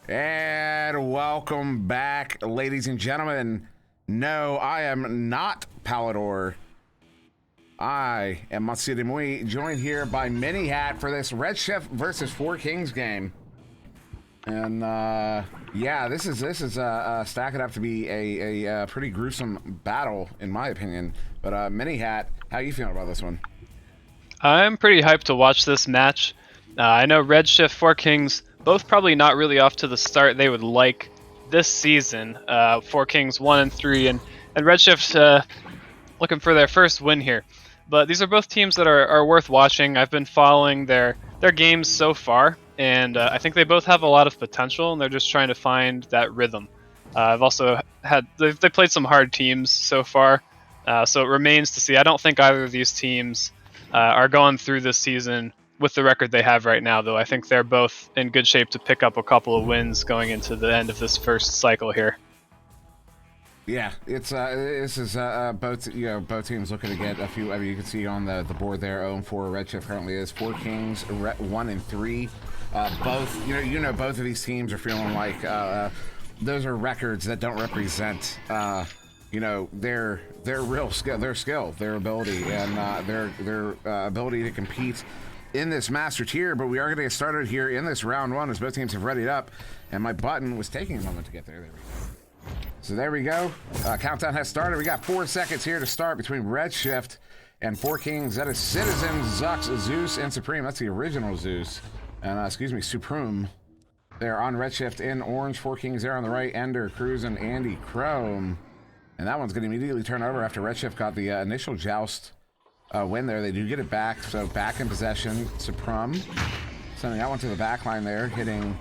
And welcome back, ladies and gentlemen. No, I am not Palador. I am SirDimwi, joined here by Minihat for this Redshift versus Four Kings game. And yeah, this is stacking up to be a pretty gruesome battle, in my opinion. But Minihat, how you feeling about this one? I'm pretty hyped to watch this match. I know Redshift, Four Kings, both probably not really off to the start they would like this season. Four Kings 1 and 3, and Redshift looking for their first win here. But these are both teams that are worth watching. I've been following their games so far, and I think they both have a lot of potential, and they're just trying to find that rhythm. I've also had they played some hard teams so far, so it remains to see. I don't think either of these teams are going through this season with the record they have right now, though. I think they're both in good shape to pick up a couple of wins going into the end of this first cycle here. Yeah, it's this is both teams looking to get a few. I mean, you can see on the board there, 0-4 Redshift currently is. Four Kings 1 and 3. Both both of these teams are feeling like those are records that don't represent their real skill, their ability, and their ability to compete in this master tier. But we are going to get started here in this round one as both teams have readied up, and my button was taking a moment to get there. There we go. So there we go. Countdown has started. We got 4 seconds here to start between Redshift and Four Kings. That is Citizen, Zux, Zeus, and Supreme. That's the original Zeus. And Supreme. They're on Redshift in orange. Four Kings there on the right. Ender, Cruz, and Andy Chrome. And that one's going to immediately turn over after Redshift got the initial joust win there. They do get it back, so back in possession. Supreme sending that one to the back line there, hitting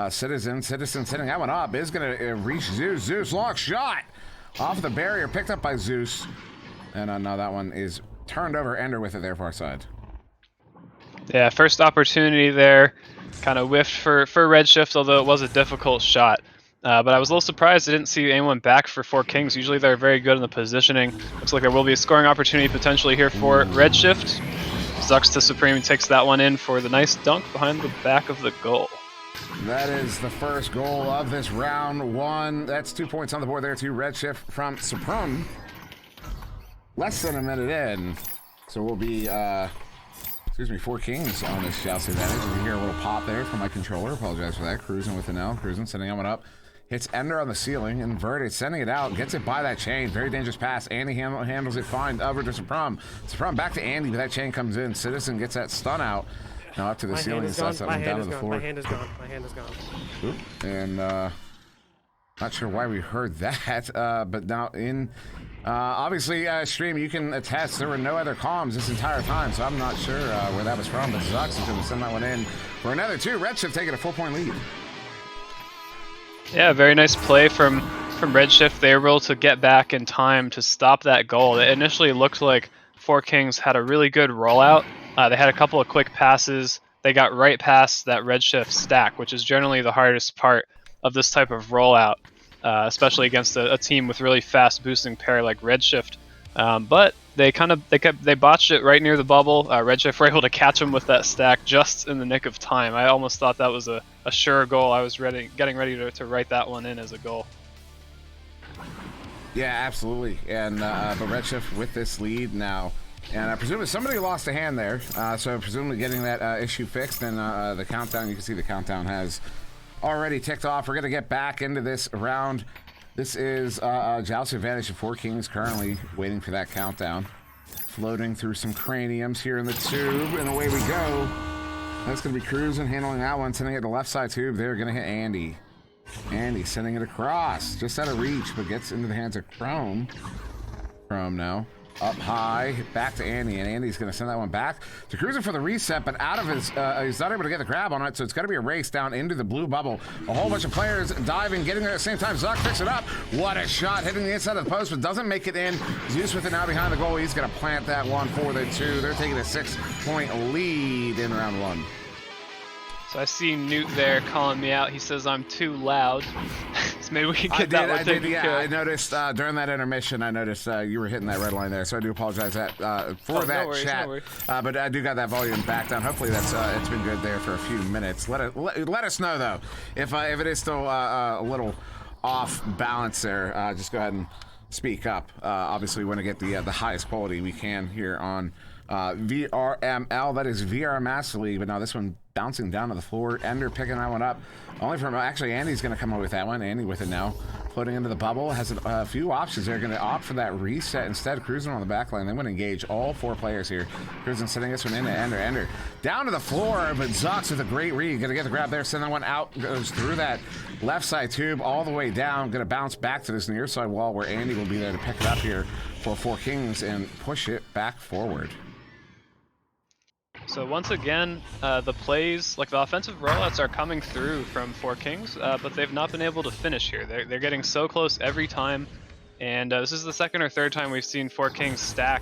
Citizen setting that one up. Is going to reach Zeus. Zeus, long shot off the barrier, picked up by Zeus. And no, that one is turned over. Ender with it there far side. Yeah, first opportunity there. Kind of whiffed for Redshift, although it was a difficult shot. But I was a little surprised I didn't see anyone back for Four Kings. Usually they're very good in the positioning. Looks like there will be a scoring opportunity potentially here for Redshift. Zux to Supreme takes that one in for the nice dunk behind the back of the goal. That is the first goal of this round one. That's 2 points on the board there to Redshift from Supreme. Less than a minute in. So we'll be, Four Kings on this joust advantage. You hear a little pop there from my controller. Apologize for that. Cruising with an L. Cruising, sending that one up. Hits Ender on the ceiling. Inverted, sending it out. Gets it by that chain. Very dangerous pass. Andy handles it fine. Over to Supreme. Supreme back to Andy, but that chain comes in. Citizen gets that stun out. Now up to the ceiling and sets that one down to the floor. My hand is gone. My hand is gone. Oop. And not sure why we heard that, but now in obviously stream, you can attest there were no other comms this entire time, so I'm not sure where that was from. But Zux is going to send that one in for another two. Redshift taking a 4-point lead. Yeah, very nice play from Redshift. They were able to get back in time to stop that goal. It initially looked like Four Kings had a really good rollout. They had a couple of quick passes. They got right past that Redshift stack, which is generally the hardest part of this type of rollout, especially against a team with really fast boosting pair like Redshift. But they botched it right near the bubble. Redshift were able to catch them with that stack just in the nick of time. I almost thought that was a sure goal. I was getting ready to write that one in as a goal. Yeah, absolutely. And but Redshift with this lead now. And I presume somebody lost a hand there, so presumably getting that issue fixed. And the countdown, you can see the countdown has already ticked off. We're going to get back into this round. This is joust advantage of Four Kings currently waiting for that countdown. Floating through some craniums here in the tube, and away we go. That's going to be Cruising, handling that one, sending it to the left side tube. They're going to hit Andy. Andy sending it across, just out of reach, but gets into the hands of Chrome. Chrome now. Up high, back to Andy, and Andy's going to send that one back to Cruising for the reset, but out of his, he's not able to get the grab on it, so it's going to be a race down into the blue bubble. A whole bunch of players diving, getting there at the same time. Zuck picks it up. What a shot, hitting the inside of the post, but doesn't make it in. Zeus with it now behind the goal. He's going to plant that one for the two. They're taking a 6-point lead in round one. So I see Newt there calling me out. He says I'm too loud. So maybe we can get that one taken care of. I noticed during that intermission, I noticed you were hitting that red line there, so I do apologize for that no worries, chat. No worries. But I do got that volume back down. Hopefully that's it's been good there for a few minutes. Let us know though if it is still a little off balance there. Just go ahead and speak up. Obviously, we want to get the highest quality we can here on VRML. That is VR Master League, but now this one bouncing down to the floor. Ender picking that one up. Only from actually Andy's going to come up with that one. Andy with it now, floating into the bubble. Has a few options. They're going to opt for that reset instead. Cruising on the back line. They want to engage all 4 players here. Cruising sending this one into Ender. Ender down to the floor, but Zux with a great read. Going to get the grab there. Sending one out. Goes through that left side tube all the way down. Going to bounce back to this near side wall where Andy will be there to pick it up here for 4 Kings and push it back forward. So once again, the plays, like the offensive rollouts are coming through from 4 Kings, but they've not been able to finish here. They're getting so close every time, and this is the second or third time we've seen 4 Kings stack,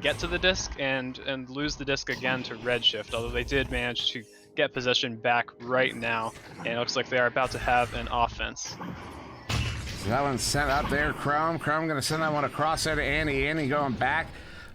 get to the disc and lose the disc again to Redshift, although they did manage to get possession back right now, and it looks like they are about to have an offense. So that one's sent up there. Chrome going to send that one across there to Andy. Andy going back.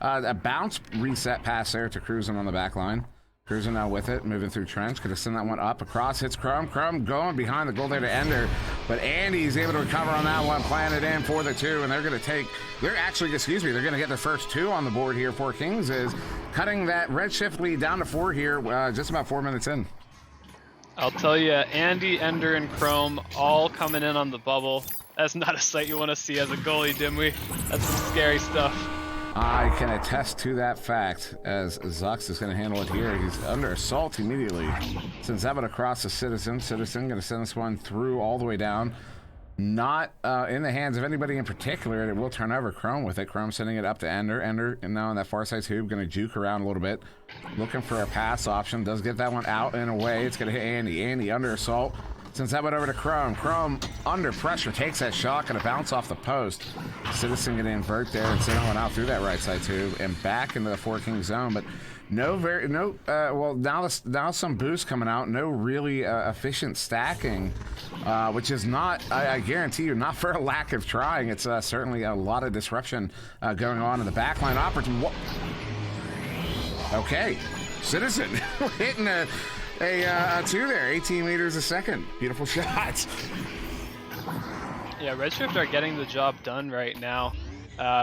A bounce reset pass there to Cruising on the back line. Cruising now with it, moving through Trench. Going to send that one up across. Hits Chrome. Chrome going behind the goal there to Ender. But Andy's able to recover on that one, plant it in for the 2, and they're going to take, they're going to get their first 2 on the board here. 4 Kings is cutting that Redshift lead down to 4 here, just about 4 minutes in. I'll tell you, Andy, Ender, and Chrome all coming in on the bubble. That's not a sight you want to see as a goalie, Dimwi. That's some scary stuff. I can attest to that fact, as Zux is going to handle it here. He's under assault immediately. Sends that one across the Citizen. Citizen going to send this one through all the way down. Not in the hands of anybody in particular. It will turn over Chrome with it. Chrome sending it up to Ender. Ender, and now on that far side tube, going to juke around a little bit. Looking for a pass option. Does get that one out and away. It's going to hit Andy. Andy under assault. Sends that one over to Chrome. Chrome under pressure takes that shot, gonna bounce off the post. Citizen gonna invert there and send that one out through that right side tube and back into the 4 King zone. But well now some boost coming out. No really efficient stacking, which is not, I guarantee you, not for a lack of trying. It's certainly a lot of disruption going on in the backline. Okay, Citizen hitting a 2 there, 18 meters a second. Beautiful shots. Yeah, Redshift are getting the job done right now.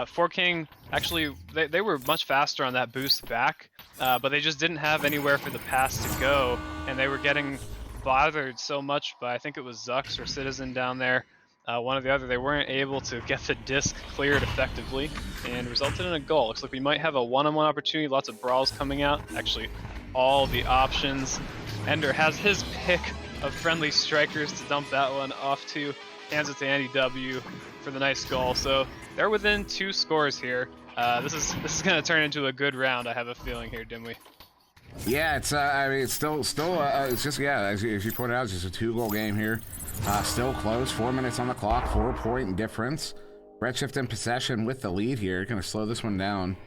4 King, actually, they were much faster on that boost back, but they just didn't have anywhere for the pass to go, and they were getting bothered so much by, I think it was Zux or Citizen down there, one or the other. They weren't able to get the disc cleared effectively, and resulted in a goal. Looks like we might have a one-on-one opportunity, lots of brawls coming out. Actually, all the options. Ender has his pick of friendly strikers to dump that one off to. Hands it to Andy W for the nice goal. So they're within 2 scores here. This is going to turn into a good round. I have a feeling here, Dimwi. Yeah, it's I mean it's still it's just, yeah, as you pointed out, it's just a 2-goal game here. Still close. 4 minutes on the clock. 4-point difference. Redshift in possession with the lead here. Going to slow this one down.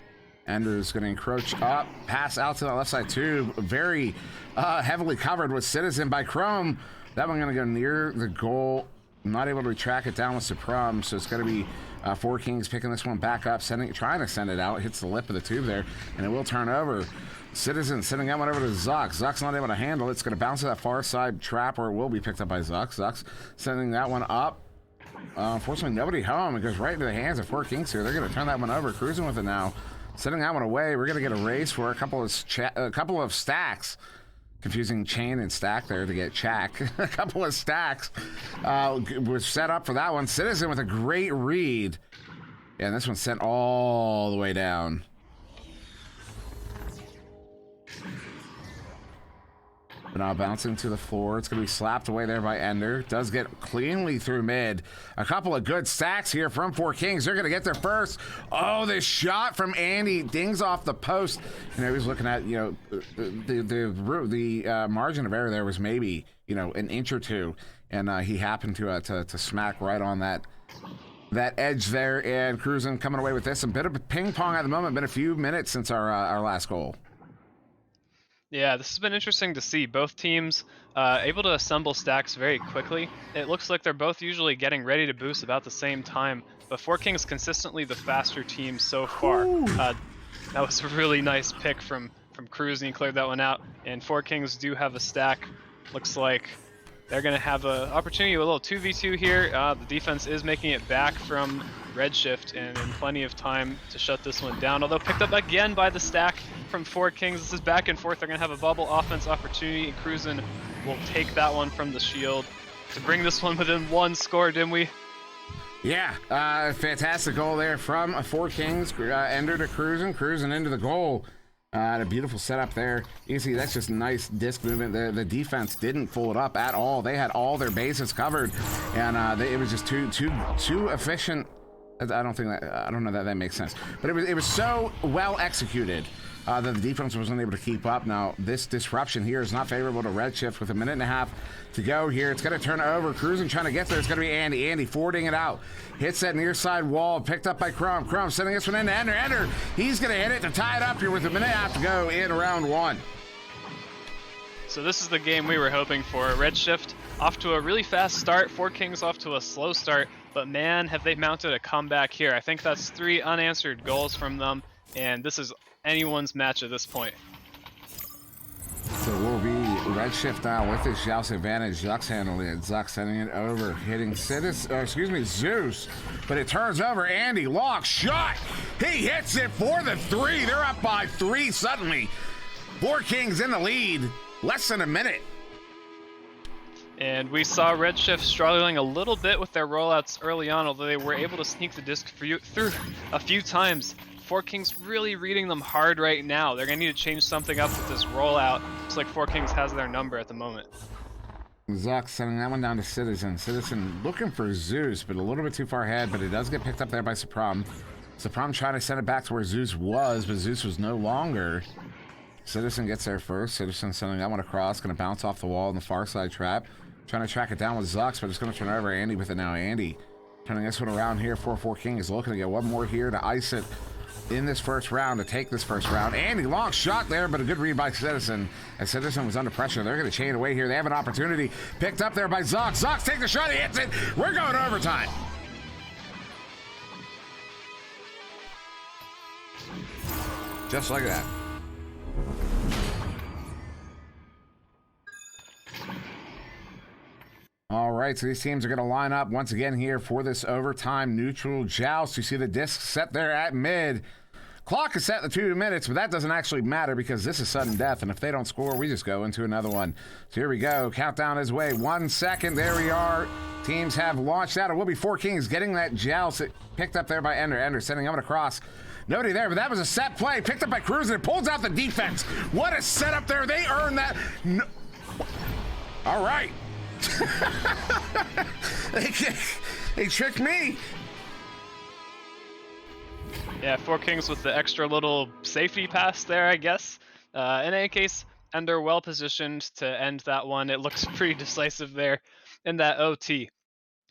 Ender's going to encroach up, pass out to the left side tube. Very heavily covered with Citizen by Chrome. That one going to go near the goal. Not able to track it down with Suprum, so it's going to be 4 Kings picking this one back up, trying to send it out. Hits the lip of the tube there, and it will turn over. Citizen sending that one over to Zux. Zux not able to handle it. It's going to bounce to that far side trap where it will be picked up by Zux. Zux sending that one up. Unfortunately, nobody home. It goes right into the hands of 4 Kings here. They're going to turn that one over. Cruising with it now. Sending that one away. We're going to get a race for a couple of stacks. Confusing chain and stack there to get Chak. A couple of stacks was set up for that one. Citizen with a great read. Yeah, and this one's sent all the way down. But now bouncing to the floor. It's going to be slapped away there by Ender. Does get cleanly through mid. A couple of good stacks here from 4 Kings. They're going to get their first. Oh, this shot from Andy dings off the post. You know, he's looking at, you know, the margin of error there was maybe, you know, an inch or 2. And he happened to smack right on that edge there. And Cruising coming away with this. A bit of ping pong at the moment. Been a few minutes since our last goal. Yeah, this has been interesting to see. Both teams able to assemble stacks very quickly. It looks like they're both usually getting ready to boost about the same time, but 4King's consistently the faster team so far. That was a really nice pick from Cruz, and he cleared that one out. And 4Kings do have a stack. Looks like they're going to have an opportunity, a little 2v2 here. The defense is making it back from Redshift, and in plenty of time to shut this one down. Although picked up again by the stack from 4Kings. This is back and forth. They're going to have a bubble offense opportunity, and Cruisin will take that one from the shield to bring this one within one score, Dimwi. Yeah, fantastic goal there from 4Kings. Ender to Cruisin into the goal. A beautiful setup there. You can see that's just nice disc movement. The defense didn't pull it up at all. They had all their bases covered, and it was just too efficient. I don't know that makes sense, but it was so well executed that the defense wasn't able to keep up. Now this disruption here is not favorable to Redshift with a minute and a half to go here. It's going to turn over. Cruisin trying to get there. It's going to be Andy. Andy forwarding it out. Hits that near side wall. Picked up by Chrome. Chrome sending this one into Ender. Ender. He's going to hit it to tie it up here with a minute and a half to go in round one. So this is the game we were hoping for. Redshift off to a really fast start. 4Kings off to a slow start. But man, have they mounted a comeback here. I think that's 3 unanswered goals from them. And this is anyone's match at this point. So we'll be Redshift now with his Joust advantage. Zuck's handling it. Zuck sending it over. Hitting Zeus. But it turns over. Andy, long shot. He hits it for the 3. They're up by 3 suddenly. 4Kings in the lead. Less than a minute. And we saw Redshift struggling a little bit with their rollouts early on, although they were able to sneak the disc through a few times. 4Kings really reading them hard right now. They're going to need to change something up with this rollout. Looks like 4Kings has their number at the moment. Zuck sending that one down to Citizen. Citizen looking for Zeus, but a little bit too far ahead, but it does get picked up there by Sapram. Sapram trying to send it back to where Zeus was, but Zeus was no longer. Citizen gets there first. Citizen sending that one across. Going to bounce off the wall in the far side trap. Trying to track it down with Zucks, but it's going to turn over Andy with it now. Andy turning this one around here. 4-4 is looking to get one more here to ice it in this first round, to take this first round. Andy, long shot there, but a good read by Citizen. As Citizen was under pressure, they're going to chain away here. They have an opportunity. Picked up there by Zucks. Zucks take the shot. He hits it. We're going to overtime. Just like that. All right, so these teams are going to line up once again here for this overtime neutral joust. You see the disc set there at mid. Clock is set to 2 minutes, but that doesn't actually matter because this is sudden death, and if they don't score, we just go into another one. So here we go. Countdown is way. 1 second. There we are. Teams have launched out. It will be 4Kings getting that joust. Picked up there by Ender. Ender sending it across. Nobody there, but that was a set play. Picked up by Cruz, and it pulls out the defense. What a setup there. They earned that. No. All right. They tricked me. Yeah, 4Kings with the extra little safety pass there, I guess. In any case, Ender well positioned to end that one. It looks pretty decisive there in that OT.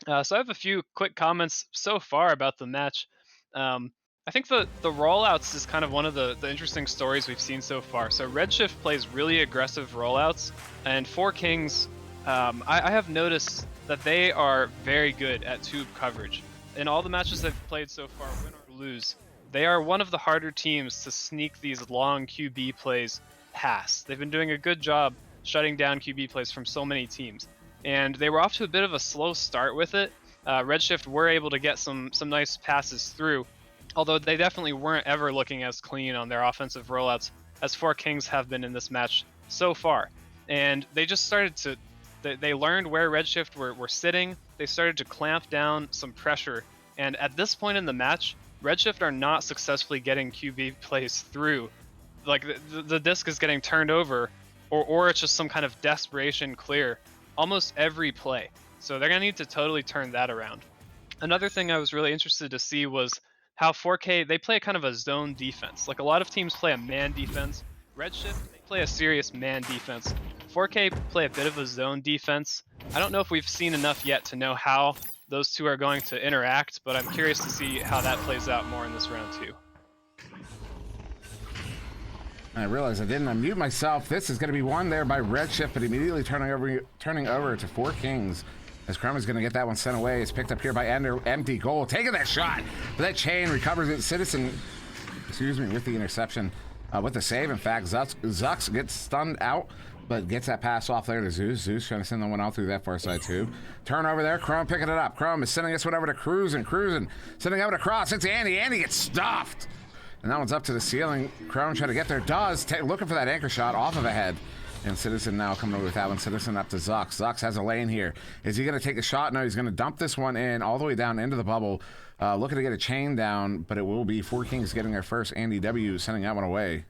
So I have a few quick comments so far about the match. I think the rollouts is kind of one of the interesting stories we've seen so far. So Redshift plays really aggressive rollouts, and 4Kings, I have noticed that they are very good at tube coverage. In all the matches they've played so far, win or lose, they are one of the harder teams to sneak these long QB plays past. They've been doing a good job shutting down QB plays from so many teams. And they were off to a bit of a slow start with it. Redshift were able to get some nice passes through, although they definitely weren't ever looking as clean on their offensive rollouts as 4Kings have been in this match so far. And they just started to... They learned where Redshift were sitting. They started to clamp down some pressure. And at this point in the match, Redshift are not successfully getting QB plays through. Like, the disc is getting turned over, or it's just some kind of desperation clear almost every play. So they're going to need to totally turn that around. Another thing I was really interested to see was how 4K, they play kind of a zone defense. Like, a lot of teams play a man defense. Redshift, they play a serious man defense. 4K play a bit of a zone defense. I don't know if we've seen enough yet to know how those two are going to interact, but I'm curious to see how that plays out more in this round too. I realized I didn't unmute myself. This is going to be won there by Redshift, but immediately turning over to Four Kings. As Chrome is going to get that one sent away. It's picked up here by Ender. Empty goal. Taking that shot. But that chain recovers it. Citizen, excuse me, with the interception. With the save, in fact, Zux gets stunned out, but gets that pass off there to Zeus. Zeus trying to send the one out through that far side too. Turnover there. Chrome picking it up. Chrome is sending this one over to Cruisin. Sending out across. It's Andy. Andy gets stuffed. And that one's up to the ceiling. Chrome trying to get there. Does. Looking for that anchor shot off of a head. And Citizen now coming over with that one. Citizen up to Zux. Zux has a lane here. Is he going to take a shot? No, he's going to dump this one in all the way down into the bubble. Looking to get a chain down, but it will be Four Kings getting their first. Andy W sending that one away.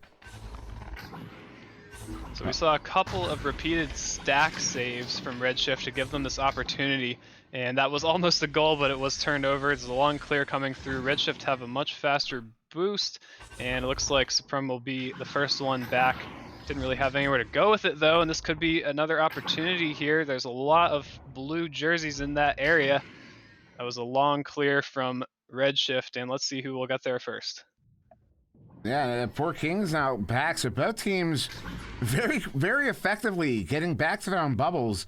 So we saw a couple of repeated stack saves from Redshift to give them this opportunity. And that was almost a goal, but it was turned over. It's a long clear coming through. Redshift have a much faster boost, and it looks like Supreme will be the first one back. Didn't really have anywhere to go with it though, and this could be another opportunity here. There's a lot of blue jerseys in that area. That was a long clear from Redshift, and let's see who will get there first. Yeah, Four Kings now back, so both teams very effectively getting back to their own bubbles.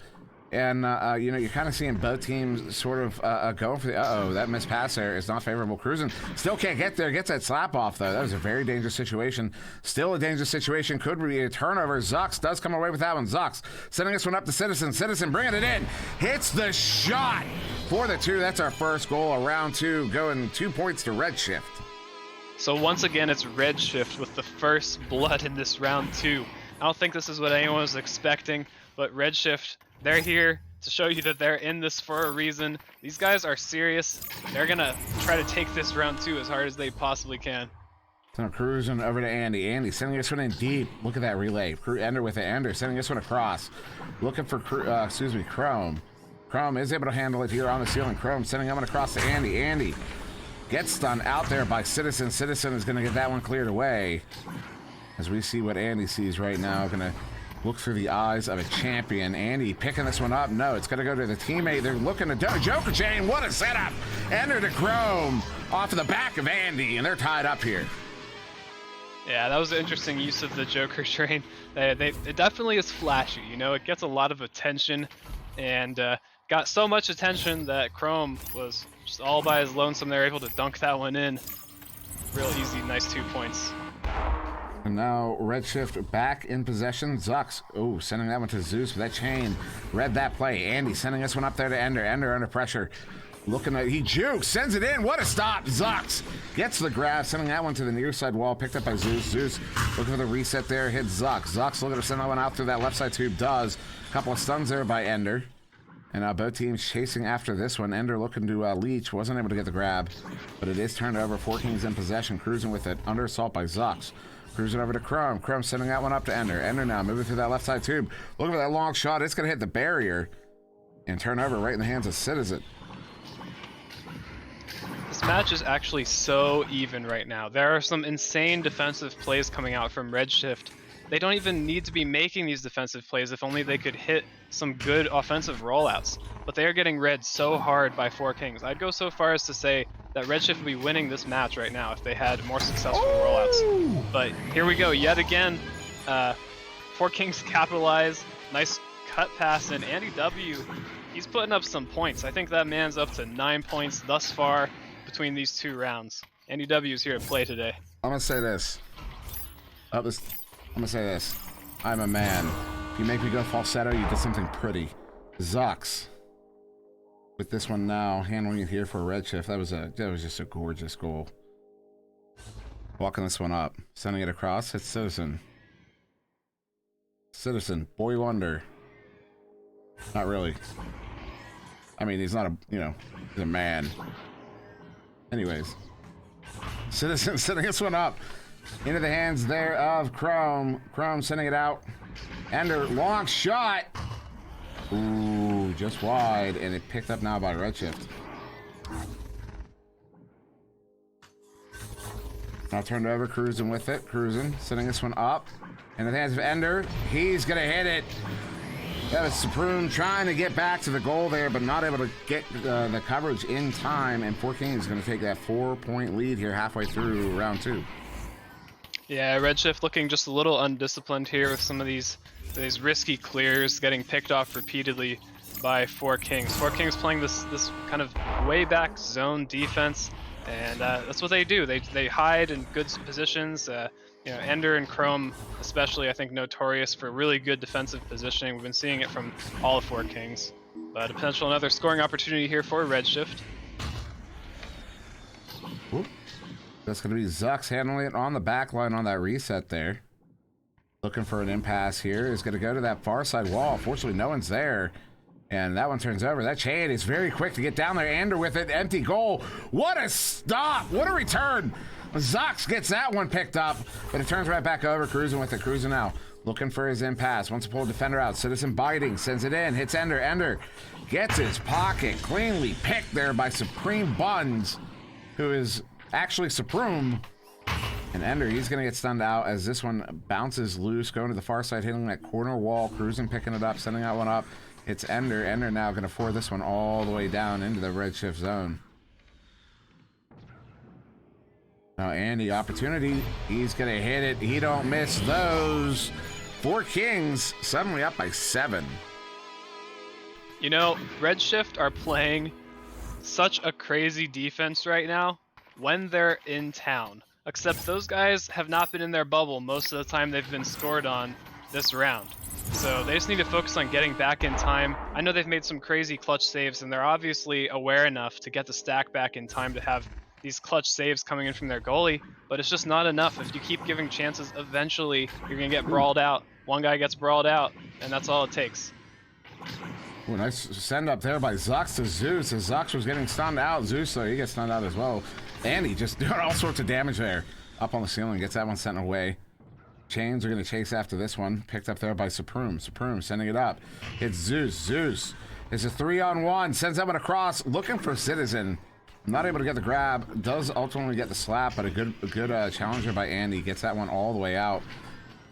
And, you know, you're kind of seeing both teams sort of go for the, that missed pass there is not favorable. Cruisin still can't get there, gets that slap off, though. That was a very dangerous situation. Still a dangerous situation. Could be a turnover. Zux does come away with that one. Zux sending this one up to Citizen. Citizen bringing it in. Hits the shot for the 2. That's our first goal of round 2, going 2 points to Redshift. So once again, it's Redshift with the first blood in this round 2. I don't think this is what anyone was expecting, but Redshift, they're here to show you that they're in this for a reason. These guys are serious. They're gonna try to take this round 2 as hard as they possibly can. So Cruising over to Andy. Andy sending this one in deep. Look at that relay. Ender with it. Ender sending this one across. Looking for, Chrome. Chrome is able to handle it here on the ceiling. Chrome sending that one across to Andy. Andy gets stunned out there by Citizen. Citizen is going to get that one cleared away. As we see what Andy sees right now. Going to look through the eyes of a champion. Andy picking this one up. No, it's going to go to the teammate. They're looking to Joker Chain. What a setup. Ender to Chrome off of the back of Andy, and they're tied up here. Yeah, that was an interesting use of the Joker train. It definitely is flashy, you know, it gets a lot of attention, and got so much attention that Chrome was just all by his lonesome. They're able to dunk that one in. Real easy, nice 2 points. And now Redshift back in possession. Zux, sending that one to Zeus with that chain. Read that play. Andy sending this one up there to Ender. Ender under pressure. Looking at, he jukes, sends it in. What a stop. Zux gets the grab, sending that one to the near side wall. Picked up by Zeus. Zeus looking for the reset there. Hits Zux. Zux looking to send that one out through that left side tube. Does. A couple of stuns there by Ender. And both teams chasing after this one. Ender looking to leech. Wasn't able to get the grab, but it is turned over. Four Kings in possession. Cruising with it. Under assault by Zux. Cruising over to Chrome. Chrome sending that one up to Ender. Ender now moving through that left side tube. Looking for that long shot. It's going to hit the barrier and turn over right in the hands of Citizen. This match is actually so even right now. There are some insane defensive plays coming out from Redshift. They don't even need to be making these defensive plays if only they could hit some good offensive rollouts. But they are getting read so hard by Four Kings. I'd go so far as to say that Redshift would be winning this match right now if they had more successful rollouts. But here we go, yet again. Four Kings capitalize. Nice cut pass, and Andy W, he's putting up some points. I think that man's up to 9 points thus far between these 2 rounds. Andy W is here to play today. I'm going to say this. I'm going to say this. I'm a man. If you make me go falsetto, you did something pretty. Zux. With this one now, handling it here for Redshift. That was just a gorgeous goal. Walking this one up. Sending it across. It's Citizen. Citizen. Boy wonder. Not really. I mean, he's not a, he's a man. Anyways. Citizen sending this one up. Into the hands there of Chrome. Chrome sending it out. Ender, long shot. Ooh, just wide. And it picked up now by Redshift. Now turned over, Cruising with it. Cruising, sending this one up. In the hands of Ender. He's going to hit it. That was Supreme trying to get back to the goal there, but not able to get the coverage in time. And Four Kings is going to take that 4-point lead here halfway through round 2. Yeah, Redshift looking just a little undisciplined here with some of these risky clears, getting picked off repeatedly by Four Kings. Four Kings playing this kind of way back zone defense, and that's what they do. They hide in good positions. Ender and Chrome, especially, I think notorious for really good defensive positioning. We've been seeing it from all of Four Kings. But a potential another scoring opportunity here for Redshift. Ooh. That's going to be Zux handling it on the back line on that reset there. Looking for an impasse here. Is going to go to that far side wall. Fortunately, no one's there. And that one turns over. That chain is very quick to get down there. Ander with it. Empty goal. What a stop. What a return. Zux gets that one picked up. But it turns right back over. Cruising with it. Cruising now. Looking for his impasse. Wants to pull a defender out. Citizen biting. Sends it in. Hits Ender. Ender gets his pocket cleanly picked there by Supreme Buns, who is actually Supreme. And Ender, he's going to get stunned out as this one bounces loose, going to the far side, hitting that corner wall. Cruising, picking it up, sending that one up. It's Ender. Ender now going to forward this one all the way down into the Redshift zone. Now Andy, opportunity. He's going to hit it. He don't miss those. Four Kings suddenly up by 7. You know, Redshift are playing such a crazy defense right now when they're in town. Except those guys have not been in their bubble most of the time they've been scored on this round. So they just need to focus on getting back in time. I know they've made some crazy clutch saves, and they're obviously aware enough to get the stack back in time to have these clutch saves coming in from their goalie, but it's just not enough. If you keep giving chances, eventually you're going to get brawled out. One guy gets brawled out, and that's all it takes. Ooh, nice send up there by Zux to Zeus. As Zux was getting stunned out, Zeus, though, he gets stunned out as well. Andy just doing all sorts of damage there. Up on the ceiling, gets that one sent away. Chains are going to chase after this one. Picked up there by Supreme. Supreme sending it up. It's Zeus. Zeus is a 3-on-1. Sends that one across. Looking for Citizen. Not able to get the grab. Does ultimately get the slap, but a good challenger by Andy. Gets that one all the way out.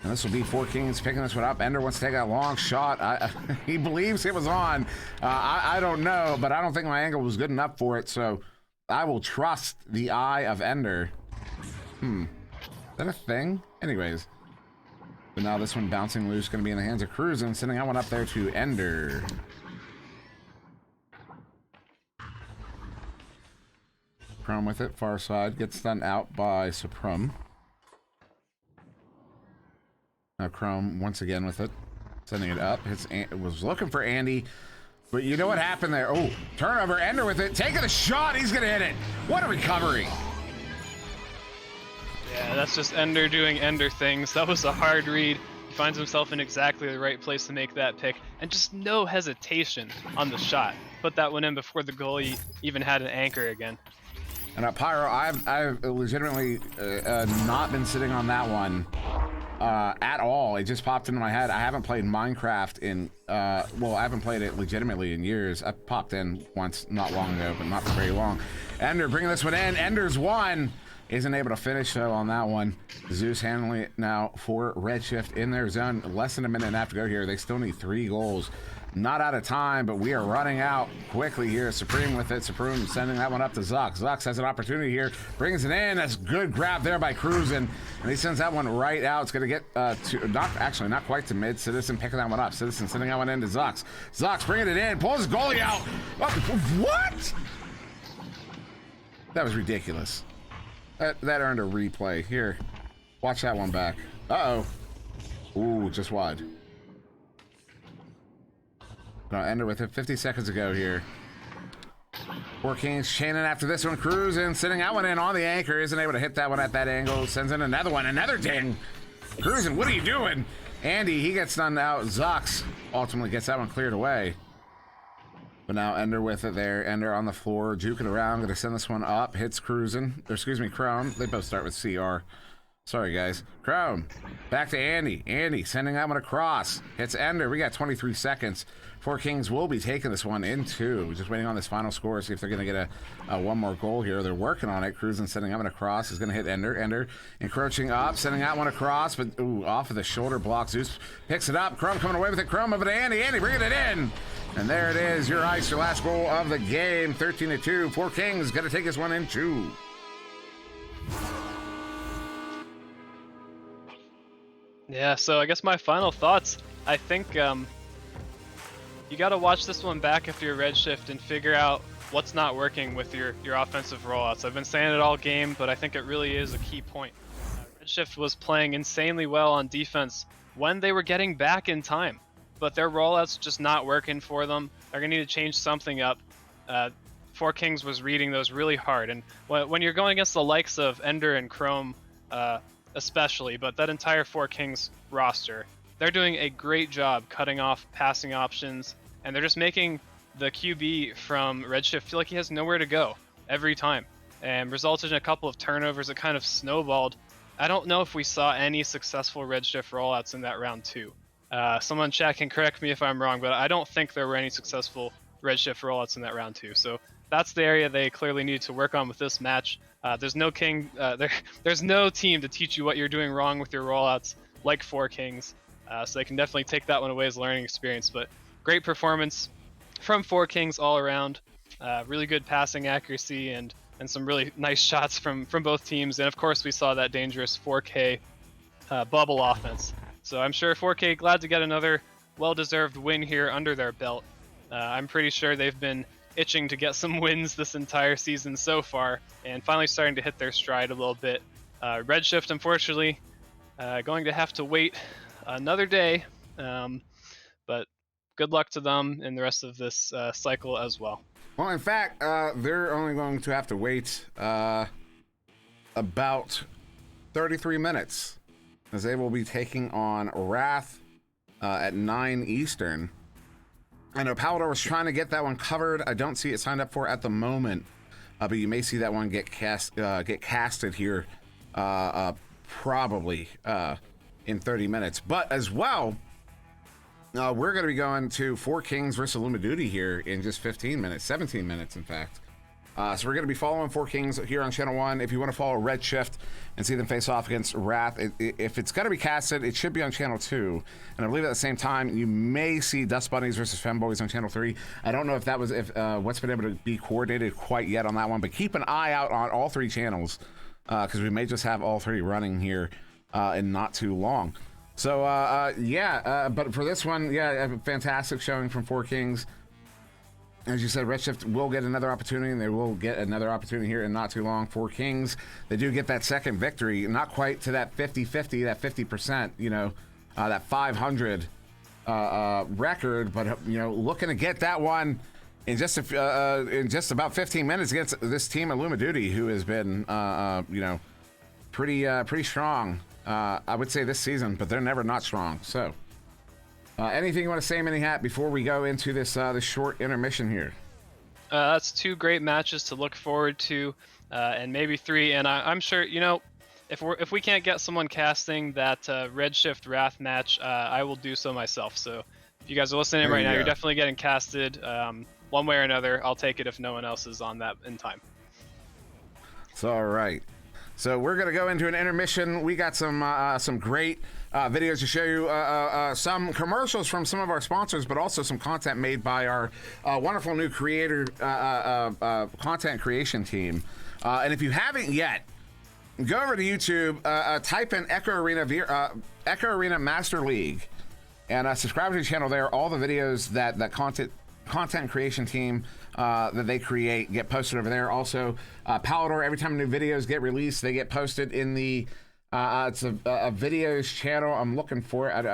And this will be Four Kings picking this one up. Ender wants to take that long shot. He believes it was on. I don't know, but I don't think my angle was good enough for it, so I will trust the eye of Ender. Is that a thing? Anyways. But now this one bouncing loose, going to be in the hands of Cruisin', sending that one up there to Ender. Chrome with it, far side, gets stunned out by Supreme. Now Chrome once again with it, sending it up. Was looking for Andy, but you know what happened there? Oh, turnover, Ender with it, taking a shot, he's going to hit it. What a recovery. Yeah, that's just Ender doing Ender things. That was a hard read. He finds himself in exactly the right place to make that pick, and just no hesitation on the shot. Put that one in before the goalie even had an anchor again. And Pyro, I've legitimately not been sitting on that one at all. It just popped into my head. I haven't played Minecraft in, well, I haven't played it legitimately in years. I popped in once not long ago, but not for very long. Ender bringing this one in. Ender's one. Isn't able to finish though on that one. Zeus handling it now for Redshift in their zone. Less than a minute and a half to go here. They still need 3 goals. Not out of time, but we are running out quickly here. Supreme with it. Supreme sending that one up to Zux. Zux has an opportunity here. Brings it in. That's a good grab there by Cruisin'. And he sends that one right out. It's going to get to, not quite to mid. Citizen picking that one up. Citizen sending that one into Zux. Zux bringing it in. Pulls his goalie out. What? That was ridiculous. That earned a replay. Here, watch that one back. Uh-oh. Ooh, just wide. Gonna end it with it. 50 seconds ago here. Four Kings chaining after this one. Cruising, sending that one in on the anchor. Isn't able to hit that one at that angle. Sends in another one. Another ding. Cruising, what are you doing? Andy, he gets stunned out. Zux ultimately gets that one cleared away. But now Ender with it there. Ender on the floor, juking around. Going to send this one up. Hits Cruisin'. Or excuse me, Chrome. They both start with CR. Sorry, guys. Chrome. Back to Andy. Andy sending that one across. Hits Ender. We got 23 seconds. Four Kings will be taking this one in 2. Just waiting on this final score. See if they're going to get a one more goal here. They're working on it. Cruisin' sending that one across. Is going to hit Ender. Ender encroaching up. Sending that one across. But, ooh, off of the shoulder block. Zeus picks it up. Chrome coming away with it. Chrome over to Andy. Andy bringing it in. And there it is. Your ice, your last goal of the game. 13-2. Four Kings going to take this one in 2. Yeah, so I guess my final thoughts. I think you got to watch this one back if you're Redshift and figure out what's not working with your offensive rollouts. I've been saying it all game, but I think it really is a key point. Redshift was playing insanely well on defense when they were getting back in time, but their rollouts just not working for them. They're going to need to change something up. Four Kings was reading those really hard, and when you're going against the likes of Ender and Chrome, especially, but that entire Four Kings roster, they're doing a great job cutting off passing options, and they're just making the QB from Redshift feel like he has nowhere to go every time, and resulted in a couple of turnovers that kind of snowballed. I don't know if we saw any successful Redshift rollouts in that round 2. Someone in chat can correct me if I'm wrong, but I don't think there were any successful Redshift rollouts in that round 2. So that's the area they clearly need to work on with this match. There's no there's no team to teach you what you're doing wrong with your rollouts like Four Kings. So they can definitely take that one away as a learning experience. But great performance from Four Kings all around. Really good passing accuracy and some really nice shots from both teams. And of course, we saw that dangerous 4K bubble offense. So I'm sure 4K glad to get another well-deserved win here under their belt. I'm pretty sure they've been itching to get some wins this entire season so far, and finally starting to hit their stride a little bit. Redshift, unfortunately, going to have to wait another day, but good luck to them in the rest of this cycle as well. Well, in fact, they're only going to have to wait about 33 minutes, as they will be taking on Wrath at 9 Eastern. I know Palador was trying to get that one covered. I don't see it signed up for at the moment, but you may see that one get casted here probably in 30 minutes. But as well, we're going to be going to Four Kings versus Illuma Duty here in just 15 minutes, 17 minutes, in fact. So we're going to be following Four Kings here on Channel 1. If you want to follow Redshift and see them face off against Wrath, if it's going to be casted, it should be on Channel 2. And I believe at the same time, you may see Dust Bunnies versus Femboys on Channel 3. I don't know if that was what's been able to be coordinated quite yet on that one, but keep an eye out on all 3 channels because we may just have all 3 running here in not too long. So, but for this one, a fantastic showing from Four Kings. As you said, Redshift will get another opportunity, and they will get another opportunity here in not too long. Four Kings, they do get that second victory, not quite to that 50-50, that 50%, that 500 record, but, looking to get that one in just about 15 minutes against this team at Illuma Duty, who has been, pretty strong, I would say, this season, but they're never not strong, so... anything you want to say, Minihat, before we go into this short intermission here? That's 2 great matches to look forward to, and maybe 3. And I'm sure, if we can't get someone casting that Redshift Wrath match, I will do so myself. So if you guys are listening right now, you're definitely getting casted one way or another. I'll take it if no one else is on that in time. It's all right. So we're going to go into an intermission. We got some great videos to show you, some commercials from some of our sponsors, but also some content made by our wonderful new creator content creation team. And if you haven't yet, go over to YouTube, type in Echo Arena Master League, and subscribe to the channel there. All the videos that content creation team that they create get posted over there. Also, Palador, every time new videos get released, they get posted in the it's a videos channel. I'm looking for it.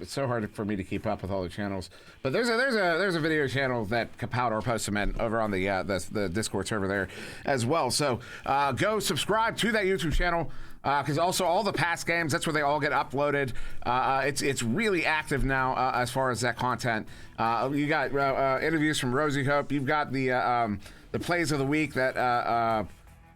It's so hard for me to keep up with all the channels, but there's a video channel that Palador posts them in over on the Discord server there as well. So go subscribe to that YouTube channel, because also all the past games, that's where they all get uploaded. It's really active now as far as that content. You got interviews from Rosie Hope. You've got the plays of the week that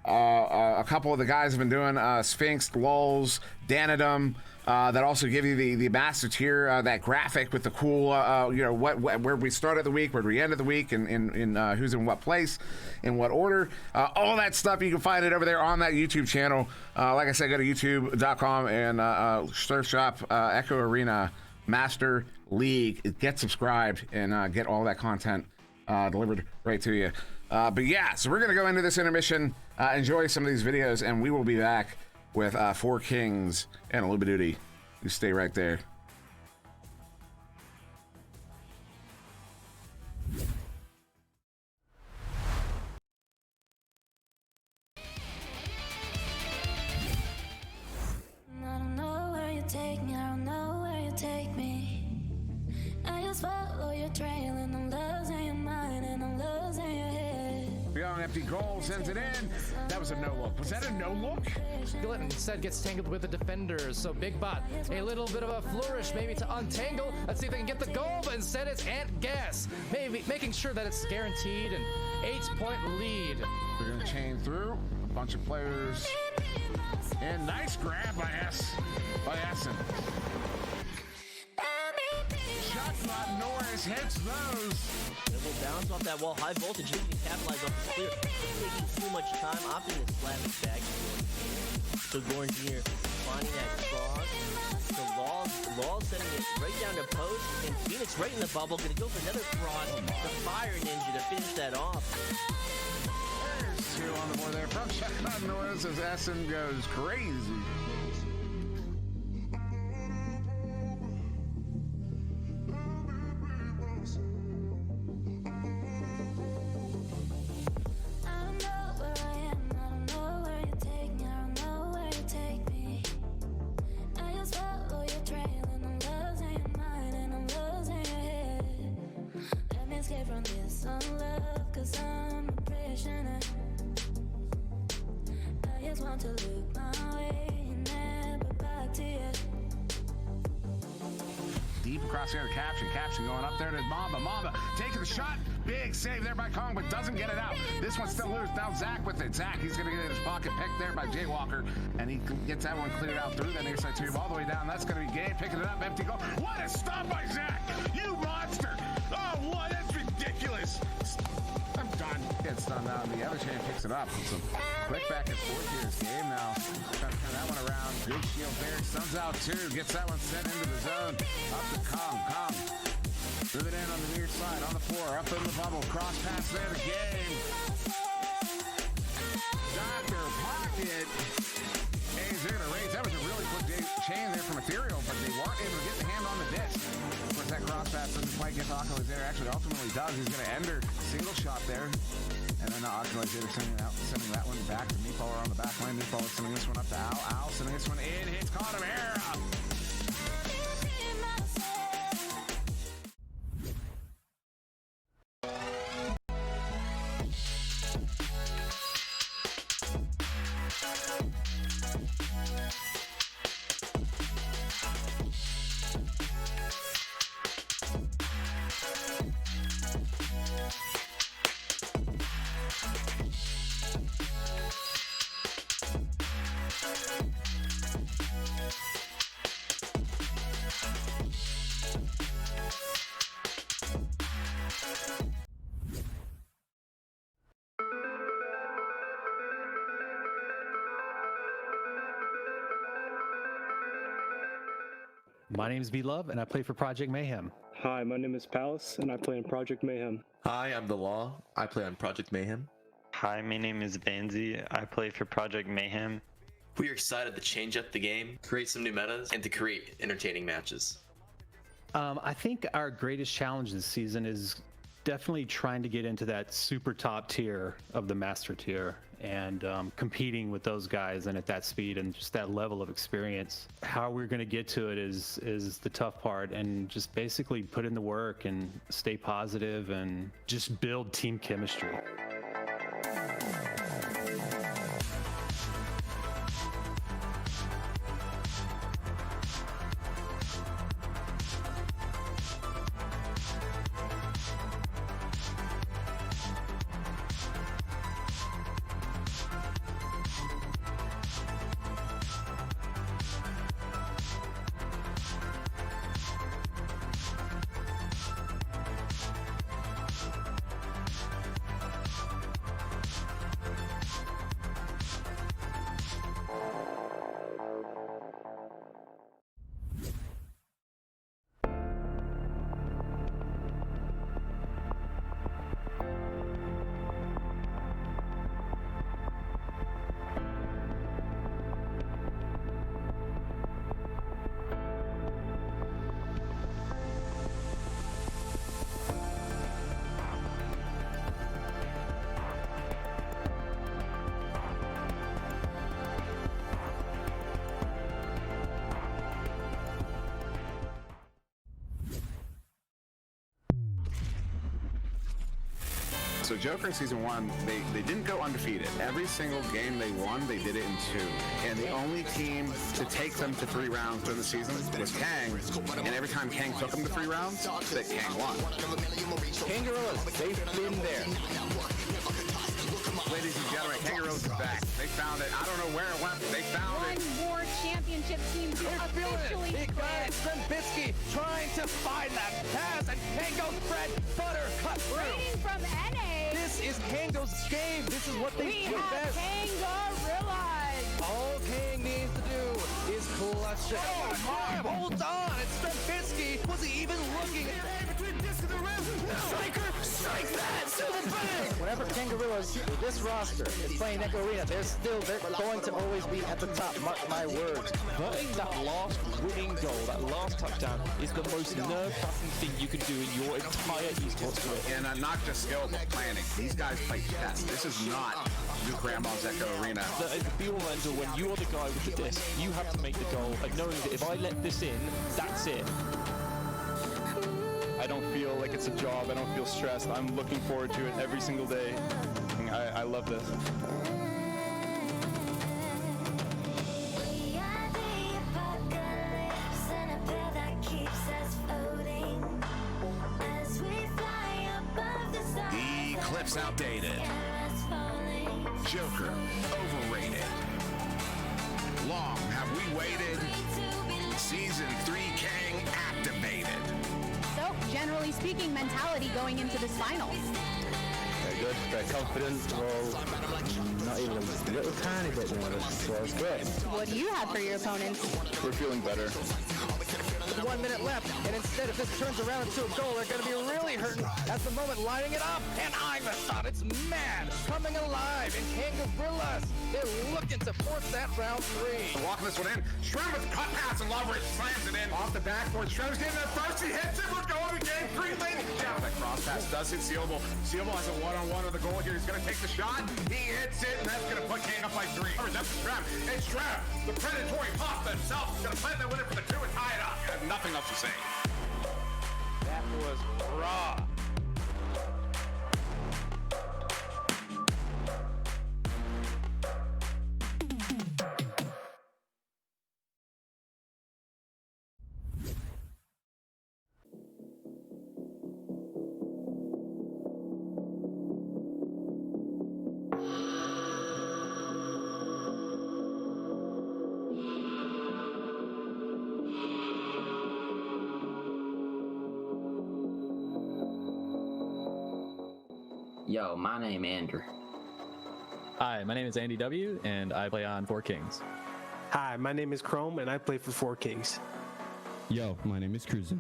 a couple of the guys have been doing, Sphinx, Lulz, Danadum, that also give you the master tier, that graphic with the cool, where we started the week, where we ended the week, and who's in what place, in what order. All that stuff, you can find it over there on that YouTube channel. Like I said, go to youtube.com and search up Echo Arena Master League. Get subscribed and get all that content delivered right to you. But yeah, so we're going to go into this intermission, enjoy some of these videos, and we will be back with Four Kings and Illuma Duty You stay right there. Empty goal sends it in. That was a no look. Was that a no look? Glit instead gets tangled with the defenders. So Big Bot, a little bit of a flourish maybe to untangle. Let's see if they can get the goal, but instead it's Ant Gas. Maybe making sure that it's guaranteed an 8-point lead. We're gonna chain through a bunch of players. And nice grab by Essen. Shot clock, Norris hits those. It will bounce off that wall. High voltage, you can capitalize off the clear. Taking too much time, opting to slap it back. So Goran Jr. finding that cross. So Law sending it right down to post. And Phoenix right in the bubble. Gonna go for another cross. The Fire Ninja to finish that off. There's two on the board there from shot clock Norris as Essen goes crazy. Deep across the other Caption going up there to Mamba taking the shot, big save there by Kong, but doesn't get it out. This one's still loose. Now Zach with it. Zach, he's gonna get in his pocket, picked there by Jay Walker, and he gets that one cleared out through that near side tube all the way down. That's gonna be Gabe picking it up, empty goal. What a stop by Zach! You monster! Oh, what? That's ridiculous. I'm done. Gets done now, and the other chain picks it up. Some quick back and forth here. It's Gabe now. Trying to turn that one around. Big shield there. Stuns out two. Gets that one sent into the zone. Up to Kong. Move it in on the near side, on the floor, up in the bubble. Cross pass there to Gabe. Dr. Pocket. Hayes there to raise. That was a really quick chain there from Ethereal, but they weren't able to get the hand on the disc. Of course, that cross pass doesn't quite get to Oculus there. Actually, ultimately does. He's going to end her single shot there. And then Oculus there sending that one back to Meatballer on the back line. Meatballer sending this one up to Al. Al sending this one in. Hits Connemara. My name is V-Love, and I play for Project Mayhem. Hi, my name is Palace, and I play in Project Mayhem. Hi, I'm The Law. I play on Project Mayhem. Hi, my name is Banzi. I play for Project Mayhem. We are excited to change up the game, create some new metas, and to create entertaining matches. I think our greatest challenge this season is definitely trying to get into that super top tier of the master tier and competing with those guys and at that speed and just that level of experience. How we're going to get to it is the tough part, and just basically put in the work and stay positive and just build team chemistry. So Joker in season 1, they didn't go undefeated. Every single game they won, they did it in 2. And the only team to take them to 3 rounds during the season was Kang. And every time Kang took them to 3 rounds, that Kang won. Kangaroos, they've been there. Ladies and gentlemen, Kangaroos is back. They found it. I don't know where it went, but they found it. One more championship team to officially Big guy Trembitsky trying to find that pass, and Kango spread butter cut through. Rating from NA. This is Kango's game. This is what they We do have best. Kangarillas. All Kang needs to do is clutch it. Oh my! Hold on! It's Trembitsky. Was he even looking? Striker, strike that! Silver bang! Whenever Kangarillas, this roster, is playing Echo Arena, they're going to always be at the top. Mark my words. Getting that last winning goal, that last touchdown, is the most nerve-wracking thing you can do in your entire esports career. And not just skill, but planning. These guys play chess. This is not New Grandma's Echo Arena. The be all and end all, when you are the guy with the disc, you have to make the goal, and knowing that if I let this in, that's it. I don't feel like it's a job. I don't feel stressed. I'm looking forward to it every single day. I love this. The Eclipse outdated. Joker overrated. Long have we waited. Season 3 Kang activated. So, generally speaking, mentality going into this final. Very good, very confident. Well, not even a little tiny bit nervous, so it's great. What do you have for your opponents? We're feeling better. 1 minute left, and instead, if this turns around into a goal, they're going to be really hurting. That's the moment, lining it up, and I'm the shot. It's mad, coming alive in Kangarillas. They're looking to force that round 3. Walking this one in. Shrem with the cut pass, and Loveridge slams it in. Off the backboard, Shrem's getting there first. He hits it. We're going to game 3 lane. Down that cross pass does hit Sealable. Sealable has a one-on-one with the goal here. He's going to take the shot. He hits it, and that's going to put Kang up by 3. That's Shrem. It's Shrem. The predatory pop himself. He's going to plant that winner for the 2 and tie it up. I have nothing else to say. That was raw. Yo, my name Andrew. Hi, my name is Andy W, and I play on 4 Kings. Hi, my name is Chrome, and I play for 4 Kings. Yo, my name is Cruisin.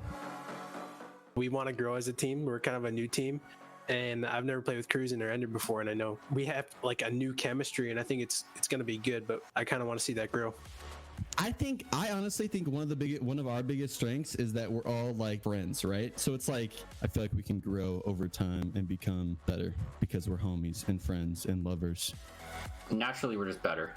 We want to grow as a team. We're kind of a new team, and I've never played with Cruisin or Ender before, and I know we have like a new chemistry, and I think it's going to be good, but I kind of want to see that grow. I honestly think one of our biggest strengths is that we're all like friends, right? So it's like I feel like we can grow over time and become better because we're homies and friends and lovers. Naturally, we're just better.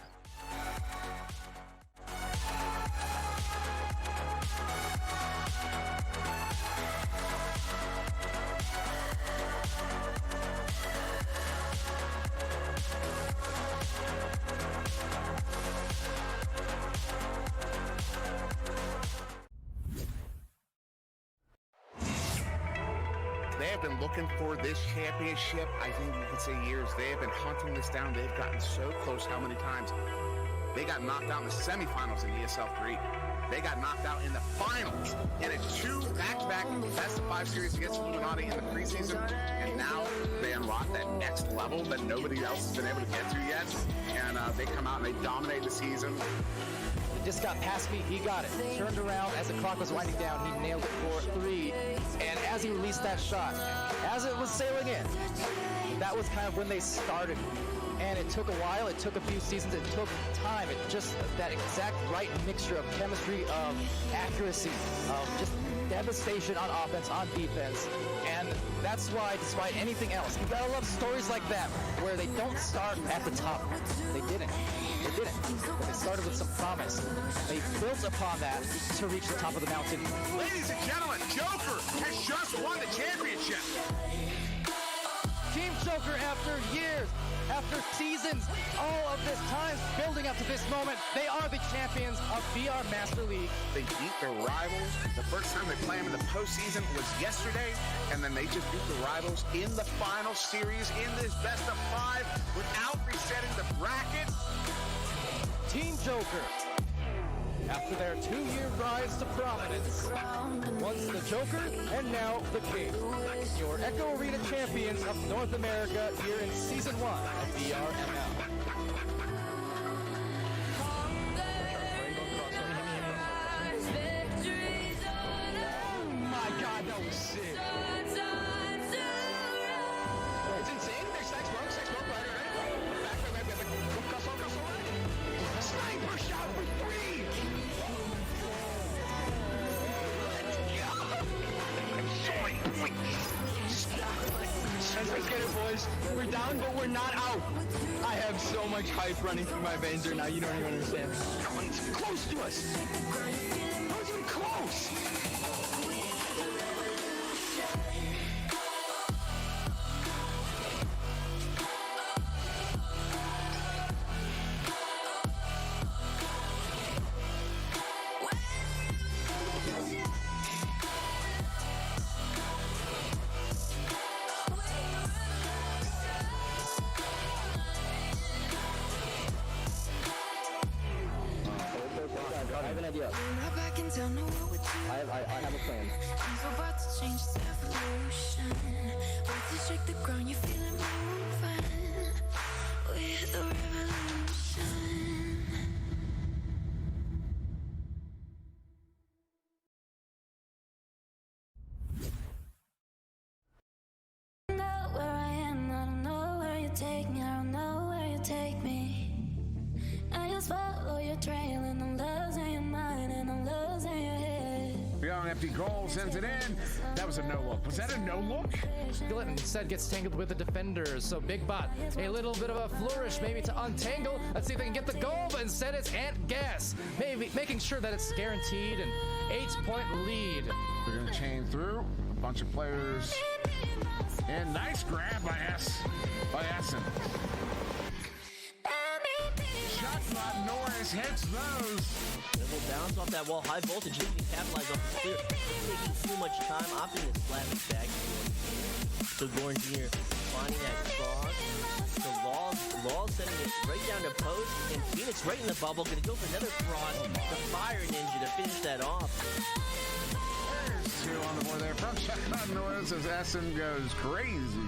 They have been looking for this championship, I think you could say years. They have been hunting this down. They've gotten so close how many times? They got knocked out in the semifinals in ESL 3. They got knocked out in the finals in a 2 back-to-back best of 5 series against Illuminati in the preseason. And now they unlock that next level that nobody else has been able to get to yet. And they come out and they dominate the season. Just got past me, he got it. Turned around as the clock was winding down, he nailed it for 3. And as he released that shot, as it was sailing in, that was kind of when they started. And it took a while, it took a few seasons, it took time. It just that exact right mixture of chemistry, of accuracy, of just devastation on offense, on defense. And that's why, despite anything else, you gotta love stories like that, where they don't start at the top. They didn't. They didn't. But they started with some promise. They built upon that to reach the top of the mountain. Ladies and gentlemen, Joker has just won the championship. Team Joker, after years, after seasons, all of this time building up to this moment, they are the champions of VR Master League. They beat their rivals. The first time they play them in the postseason was yesterday, and then they just beat the rivals in the final series in this best of 5 without resetting the bracket. Team Joker, after their 2-year rise to prominence, once the Joker and now the King, your Echo Arena champions of North America here in Season 1 of VRML. Oh my god, that was sick. It's insane. There's sex smoke, right? Back. Sniper shot for 3! Let's get it, boys. We're down, but we're not out. I have so much hype running through my veins right now. You don't even understand. No one's close to us. No one's even close. I have an idea. I have a plan. I'm about to change its evolution. With the shake the ground, you feel it moving. With the revolution. I don't know where I am, I don't know where you take me, I don't know where you take me. I just follow your trail and I'm losing your mind and I'm losing your head. Young empty goal sends it in. That was a no look. Was that a no look? Skillet instead gets tangled with the defenders, so Big Bot, a little bit of a flourish maybe to untangle. Let's see if they can get the goal, but instead it's Ant Gas, maybe making sure that it's guaranteed an 8-point lead. We're gonna chain through a bunch of players, and nice grab by Essen. Shot Norris hits those. It will bounce off that wall. High voltage. He can capitalize off the clear. Taking too much time, opting to slap it back. So Gorn Jr. finding that cross. So Law setting it right down to post. And Phoenix right in the bubble. Gonna go for another cross. The Fire Ninja to finish that off. There's 2 on the board there from Shot Norris as Essen goes crazy.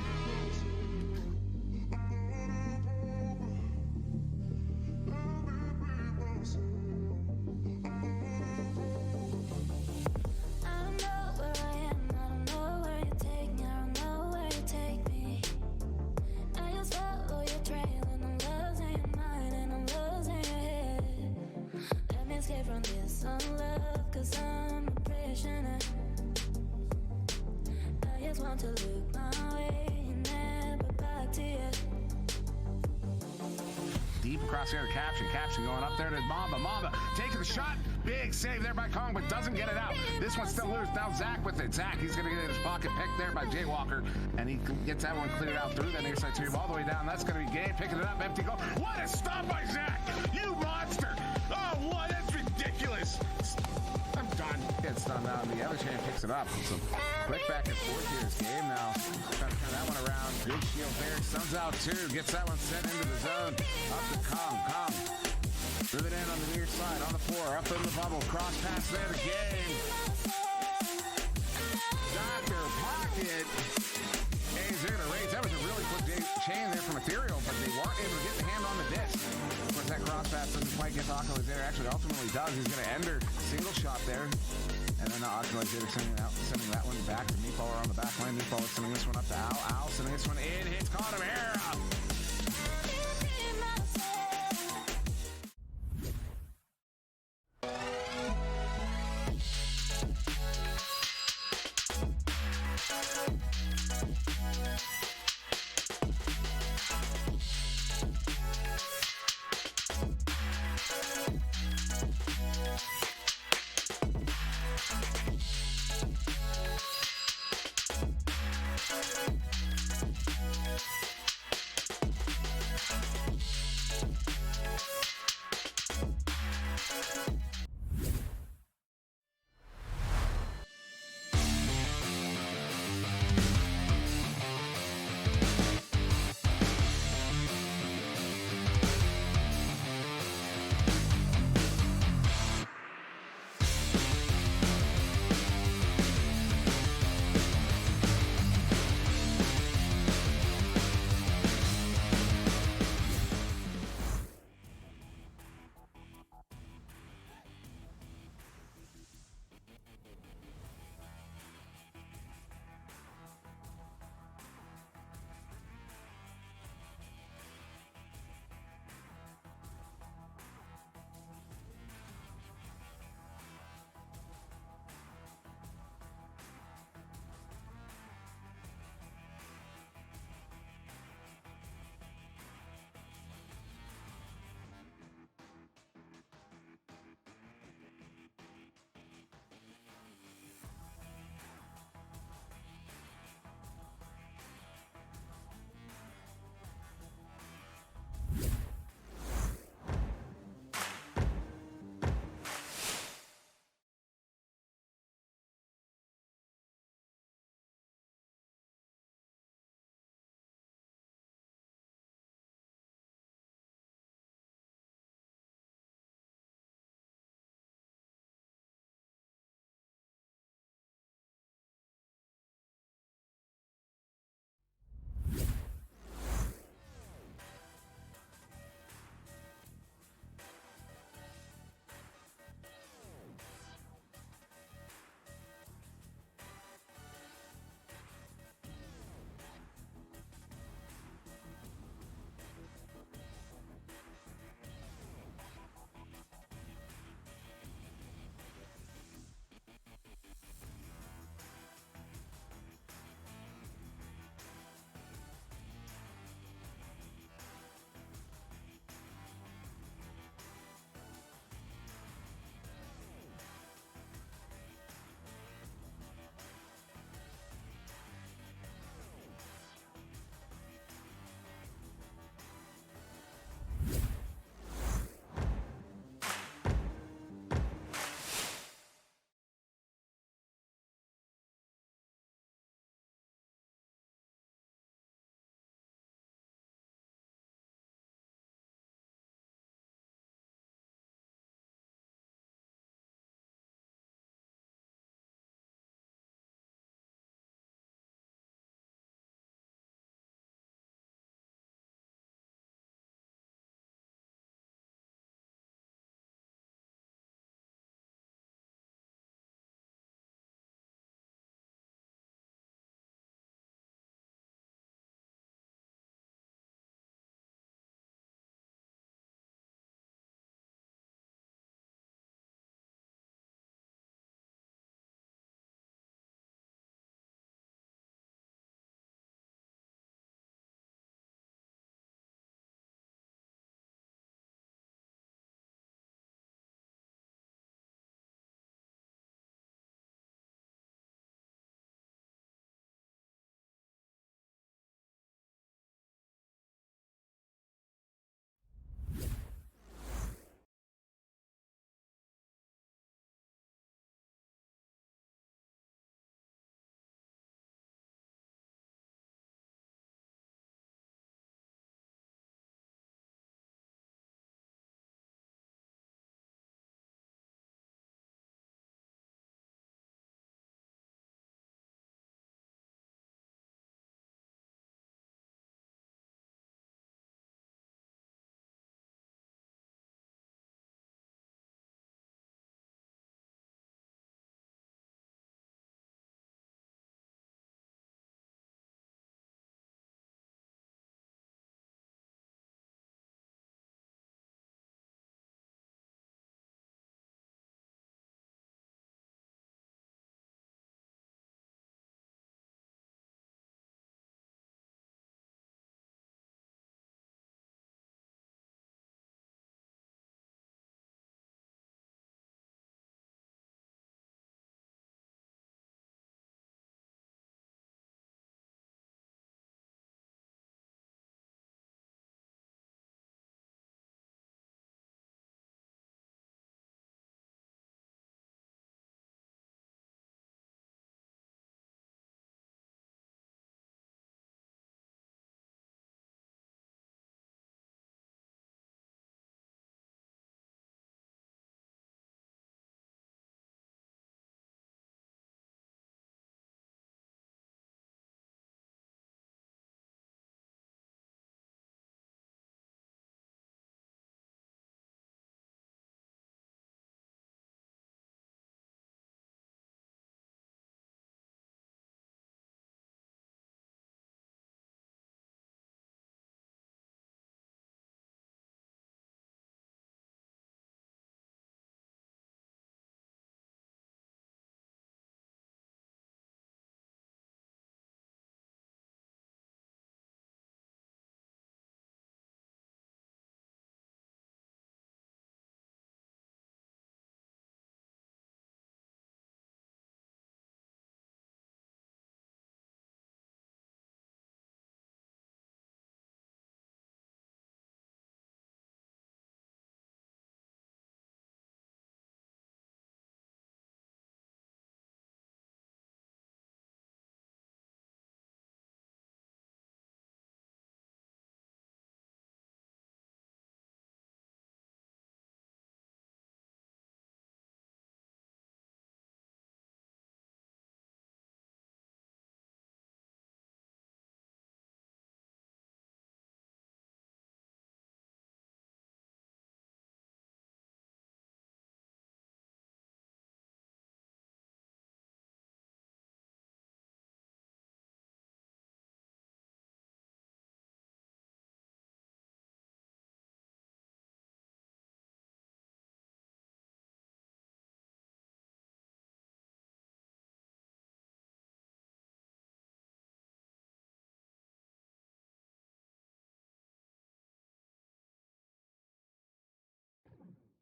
Deep across the other Caption going up there to Mamba taking the shot. Big save there by Kong, but doesn't get it out. This one's still loose. Now Zach with it. Zach, he's going to get his pocket picked there by Jay Walker, and he gets that one cleared out through that near side tube all the way down. That's going to be Gabe picking it up. Empty goal. What a stop by Zach! You monster! Oh, what? That's ridiculous. I'm done. It's done now. The other champ picks it up. So quick back and forth here is Gabe now. Trying to turn that one around. Good shield there. Suns out too. Gets that one sent into the zone. Up to Kong. Move it in on the near side, on the floor, up in the bubble, cross pass there to Gabe. Dr. Pocket. Gabe's there to raise. That was a really quick chain there from Ethereal, but they weren't able to get the hand on the disc. Of course, that cross pass doesn't quite get to Oculus there. Actually, ultimately does. He's going to end her single shot there. And then Oculus there sending that one back to Meatballer on the back line. Meatballer sending this one up to Al sending this one in. Hits Connemara.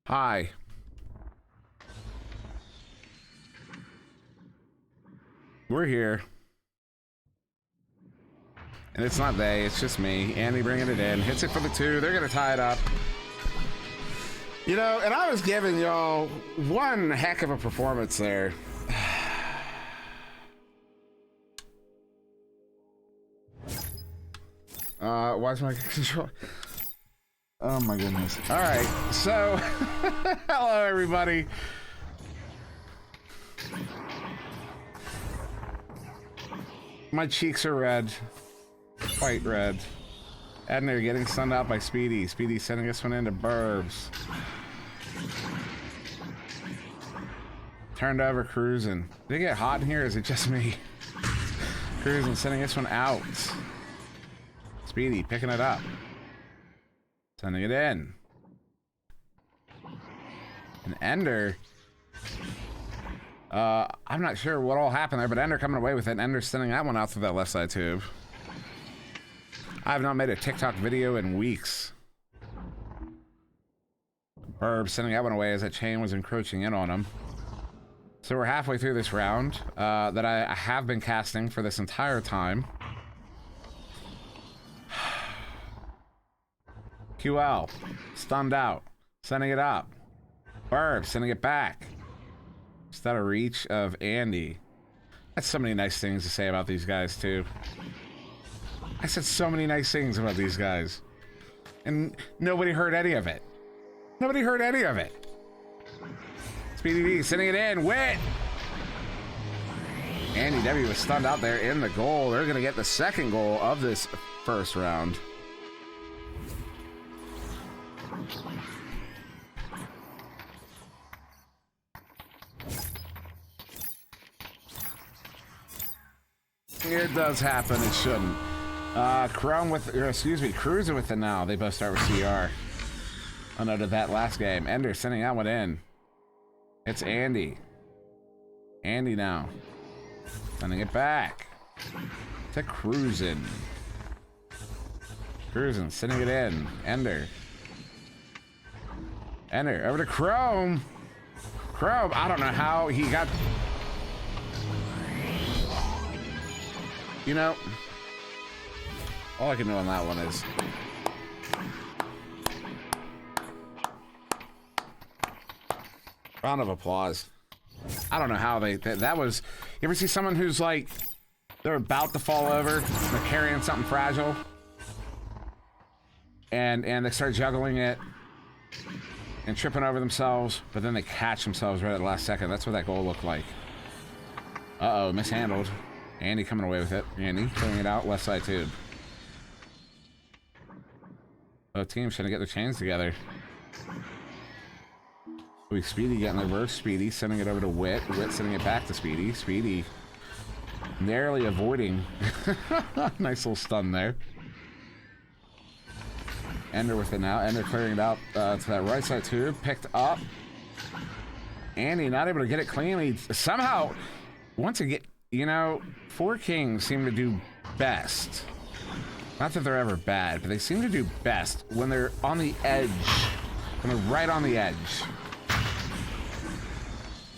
Hi. We're here. And it's not they, it's just me. Andy bringing it in. Hits it for the 2. They're going to tie it up. You know, and I was giving y'all one heck of a performance there. Why is my control? Oh my goodness. All right, so hello everybody. My cheeks are red, quite red. Edner getting stunned out by Speedy. Speedy sending this one into Burbs. Turned over Cruising. Did it get hot in here? Or is it just me? Cruising sending this one out. Speedy picking it up. Sending it in. And Ender. I'm not sure what all happened there, but Ender coming away with it. Ender sending that one out through that left side tube. I have not made a TikTok video in weeks. Burb sending that one away as that chain was encroaching in on him. So we're halfway through this round that I have been casting for this entire time. QL, stunned out, sending it up. Burb, sending it back. Just out of reach of Andy. That's so many nice things to say about these guys, too. I said so many nice things about these guys. And nobody heard any of it. Nobody heard any of it. Speedy D sending it in. Wit! Andy W was stunned out there in the goal. They're going to get the second goal of this first round. It does happen. It shouldn't. Chrome with, or excuse me, Cruising with it now. They both start with CR. I noted that last game. Ender sending that one in. It's Andy. Andy now. Sending it back. To Cruising. Cruising, sending it in. Ender. Ender, over to Chrome. Chrome, I don't know how he got... You know, all I can do on that one is round of applause. I don't know how that was. You ever see someone who's like they're about to fall over, they're carrying something fragile, and they start juggling it and tripping over themselves, but then they catch themselves right at the last second. That's what that goal looked like. Uh-oh, mishandled. Andy coming away with it. Andy throwing it out left side tube. Both teams trying to get their chains together. Speedy getting the reverse. Speedy sending it over to Wit. Wit sending it back to Speedy. Speedy narrowly avoiding. Nice little stun there. Ender with it now. Ender clearing it out to that right side tube. Picked up. Andy not able to get it cleanly. Somehow, once again, you know, Four Kings seem to do best. Not that they're ever bad, but they seem to do best when they're on the edge. When they're right on the edge.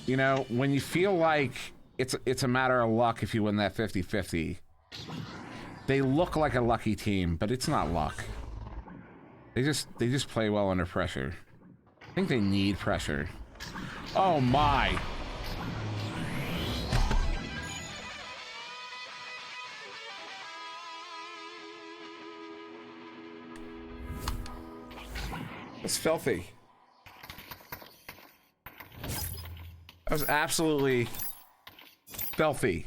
You know, when you feel like it's a matter of luck if you win that 50-50. They look like a lucky team, but it's not luck. They just play well under pressure. I think they need pressure. Oh my. It's filthy. That was absolutely filthy.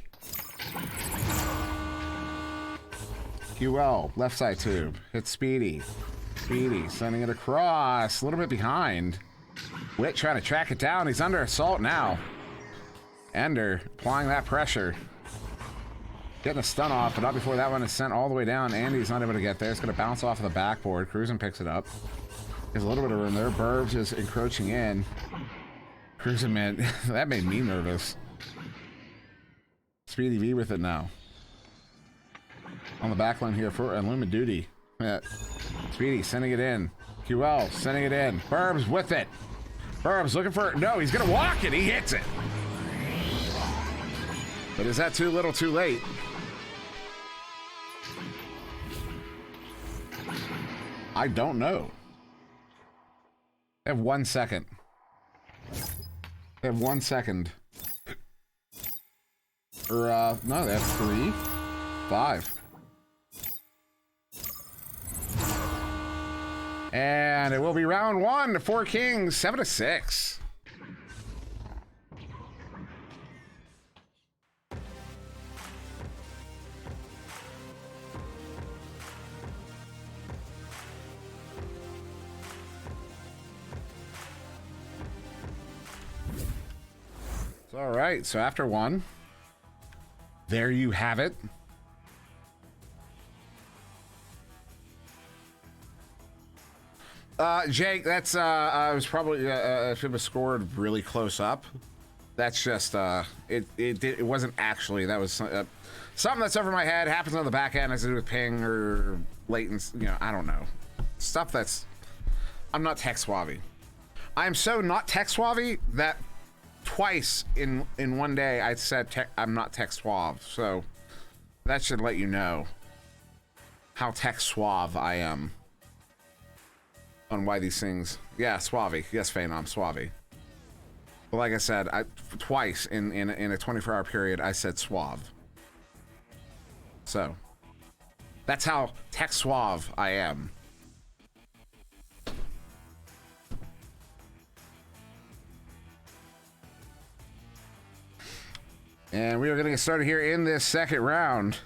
QL, left side tube. Hits Speedy. Speedy sending it across. A little bit behind. Wit trying to track it down. He's under assault now. Ender applying that pressure. Getting a stun off, but not before that one is sent all the way down. Andy's not able to get there. It's going to bounce off of the backboard. Cruising picks it up. There's a little bit of room there. Burbs is encroaching in. Cruising, man, that made me nervous. Speedy V with it now. On the back line here for Unlimited Duty. Yeah. Speedy sending it in. QL sending it in. Burbs with it. Burbs looking for... No, he's gonna walk it. He hits it. But is that too little, too late? I don't know. They have 1 second. They have 1 second. Or, no, they have 3, 5. And it will be round 1 for Kings, 7-6. All right, so after 1, there you have it. Jake, that's I was probably should have scored really close up. That's just it wasn't actually, that was something that's over my head, happens on the back end, has to do with ping or latency, you know, I don't know. Stuff that's, I'm not tech savvy. I'm so not tech savvy that twice in one day I said I'm not tech suave, so that should let you know how tech suave I am on why these things. Yeah, suave. Yes, Phenom, suave. But like I said, twice in a 24-hour period I said suave. So that's how tech suave I am. And we are going to get started here in this second round.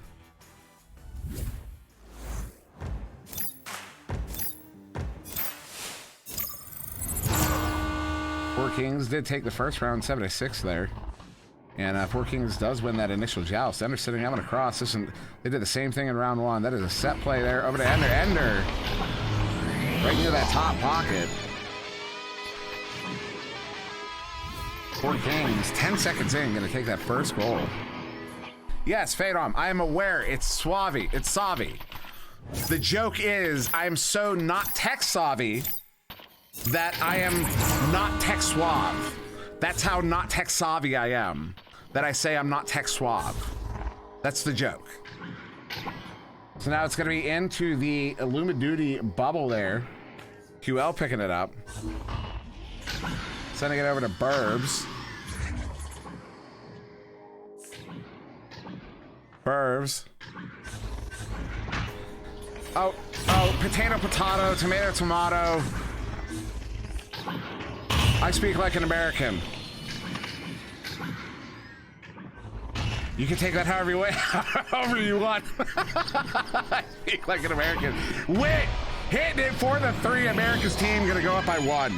Four Kings did take the first round, 7-6 there. And Four Kings does win that initial joust. Ender sitting out on a cross. They did the same thing in round 1. That is a set play there. Over to Ender. Ender right near that top pocket. Four Kings, 10 seconds in, gonna take that first goal. Yes, Phenom, I am aware it's suave, it's savvy. The joke is, I am so not tech savvy that I am not tech suave. That's how not tech savvy I am, that I say I'm not tech suave. That's the joke. So now it's gonna be into the Illumiduty bubble there. QL picking it up. Sending it over to Burbs. Burbs. Oh, potato, potato, tomato, tomato. I speak like an American. You can take that however you want. I speak like an American. Wait, hitting it for the 3. America's team gonna go up by 1.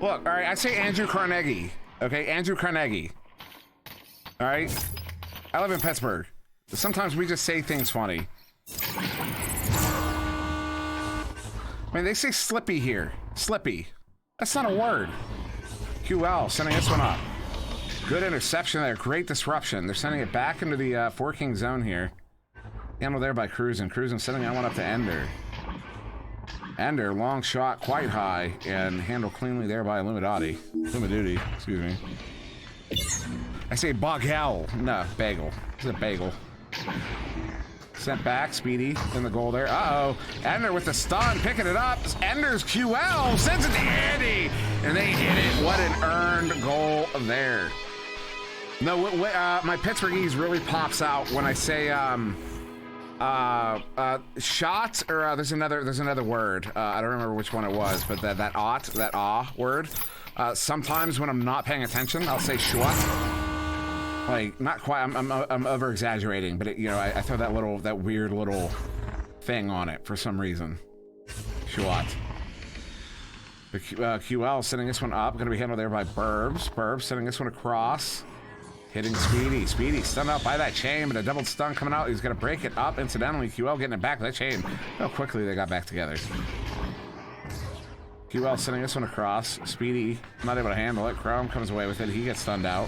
Look, all right, I say Andrew Carnegie, okay? Andrew Carnegie, all right? I live in Pittsburgh. Sometimes we just say things funny. I mean, they say slippy here. Slippy. That's not a word. QL sending this one up. Good interception there. Great disruption. They're sending it back into the Four King zone here. Handled there by Cruisin. Cruisin sending that one up to Ender. Ender, long shot, quite high, and handled cleanly there by Illumiduty, excuse me. I say Bogel. No, Bagel. It's a bagel. Sent back, Speedy in the goal there. Uh-oh. Ender with the stun, picking it up. Ender's QL sends it to Andy, and they hit it. What an earned goal there. No, my Pittsburghese really pops out when I say shots, or there's another word. I don't remember which one it was, but that ah word. Sometimes when I'm not paying attention, I'll say shwat. Like, not quite, I'm over exaggerating, but you know, I throw that weird little thing on it for some reason. Shwat. The QL sending this one up, gonna be handled there by Burbs. Burbs sending this one across. Hitting Speedy. Speedy stunned out by that chain, but a double stun coming out. He's gonna break it up. Incidentally, QL getting it back with that chain. How quickly they got back together. QL sending this one across. Speedy not able to handle it. Chrome comes away with it. He gets stunned out.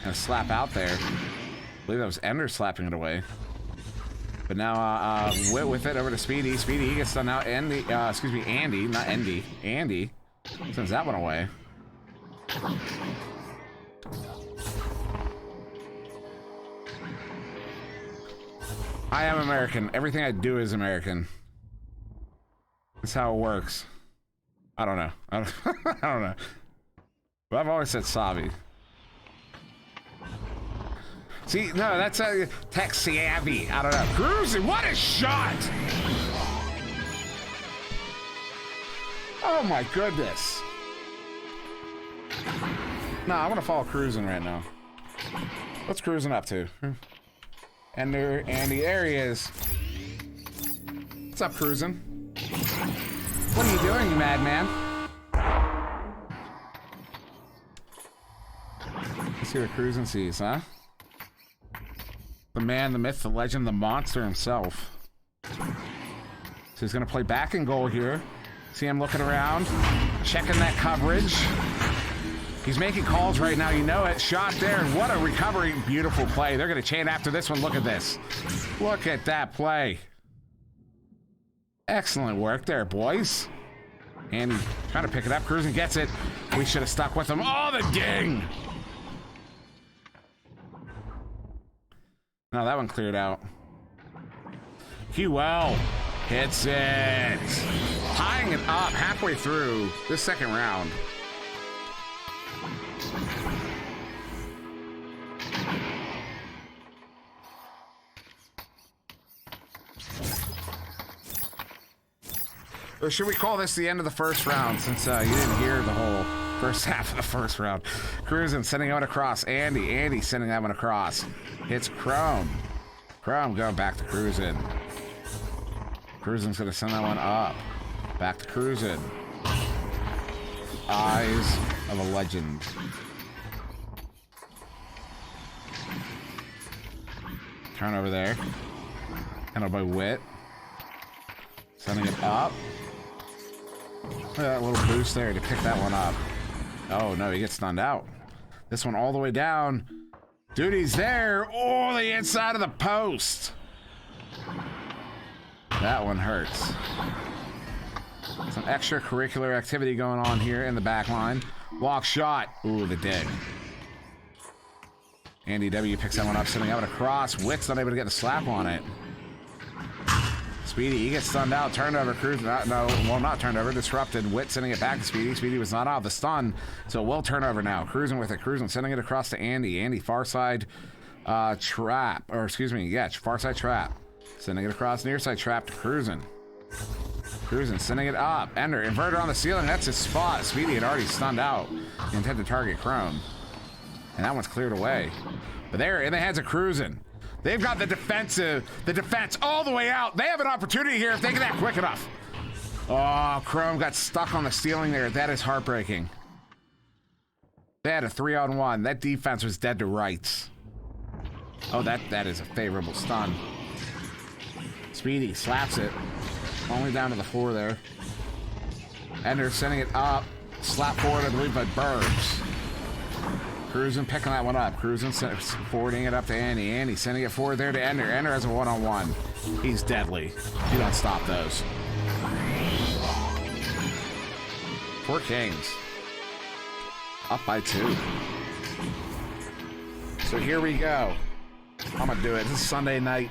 And a slap out there. I believe that was Ender slapping it away. But now, with it over to Speedy. Speedy, he gets done out. Andy, excuse me, Andy, not Andy. Andy sends that one away. I am American. Everything I do is American. That's how it works. I don't know. I don't know. But I've always said Savi. See, no, that's a tech savvy. I don't know. Cruising, what a shot! Oh my goodness. No, I want to follow Cruising right now. What's Cruising up to? And the area is. What's up, Cruising? What are you doing, you madman? Let's see what Cruising sees, huh? The man, the myth, the legend, the monster himself. So he's gonna play back and goal here. See him looking around, checking that coverage. He's making calls right now, you know it. Shot there, what a recovery, beautiful play. They're gonna chain after this one, look at this. Look at that play. Excellent work there, boys. And he's trying to pick it up, Cruising gets it. We should have stuck with him. Oh, the ding! No, that one cleared out. QL hits it. Tying it up halfway through this second round. Or should we call this the end of the first round, since you didn't hear the whole first half of the first round? Cruising, sending out across. Andy sending that one across. Hits Chrome. Chrome going back to Cruising. Cruising's gonna send that one up. Back to Cruising. Eyes of a legend. Turnover there. Handled by Wit. Sending it up. Look at that little boost there to pick that one up. Oh no, he gets stunned out. This one all the way down. Duty's there. Oh, the inside of the post. That one hurts. Some extracurricular activity going on here in the back line. Block shot. Ooh, the dig. Andy W picks that one up, sending out across. Witt's not able to get the slap on it. Speedy, he gets stunned out. Turnover, Cruise. Not turnover. Disrupted. Witt sending it back to Speedy. Speedy was not out of the stun, so we'll turnover now. Cruising with it. Cruising, sending it across to Andy. Andy, far side trap. Or excuse me, yeah, far side trap. Sending it across near side trap to Cruising. Cruising, sending it up. Ender, inverter on the ceiling. That's his spot. Speedy had already stunned out. Intent to target Chrome. And that one's cleared away. But they're in the hands of Cruising. They've got the defense all the way out. They have an opportunity here if they get that quick enough. Oh, Chrome got stuck on the ceiling there. That is heartbreaking. They had a 3-on-1. That defense was dead to rights. Oh, that is a favorable stun. Speedy slaps it. Only down to the floor there. Ender sending it up. Slap forward, I believe, by Burbs. Cruising picking that one up. Cruising forwarding it up to Andy. Andy sending it forward there to Ender. Ender has a one-on-one. He's deadly. You don't stop those. 4 Kings. Up by 2. So here we go. I'm gonna do it. This is Sunday night.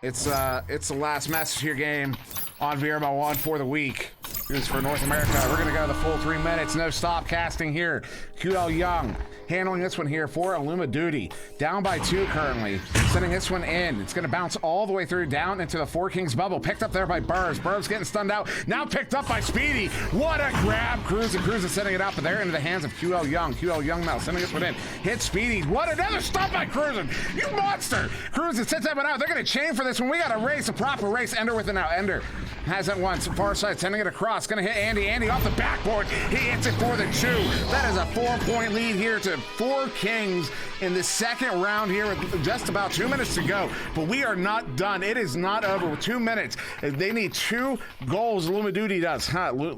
It's the last Master Tier game on VRML 1 for the week. This is for North America. We're gonna go the full 3 minutes. No stop casting here. QL Young handling this one here for Illuma Duty. Down by 2 currently. Sending this one in. It's gonna bounce all the way through down into the 4 Kings bubble. Picked up there by Burbs. Burbs getting stunned out. Now picked up by Speedy. What a grab. Cruising sending it up, but they're into the hands of QL Young. QL Young now sending this one in. Hit Speedy. What another stop by Cruising. You monster. Cruising sends that one out. They're gonna chain for this one. We got a race, a proper race. Ender with it now. Ender has it once. Far side, sending it across. Gonna hit Andy. Andy off the backboard. He hits it for the 2. That is a 4-point lead here to 4 Kings in the second round here with just about 2 minutes to go. But we are not done. It is not over with 2 minutes. They need 2 goals. Luma Duty does.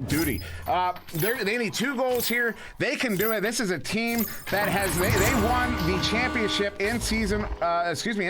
Duty. They need 2 goals here. They can do it. This is a team that has, they won the championship in season, in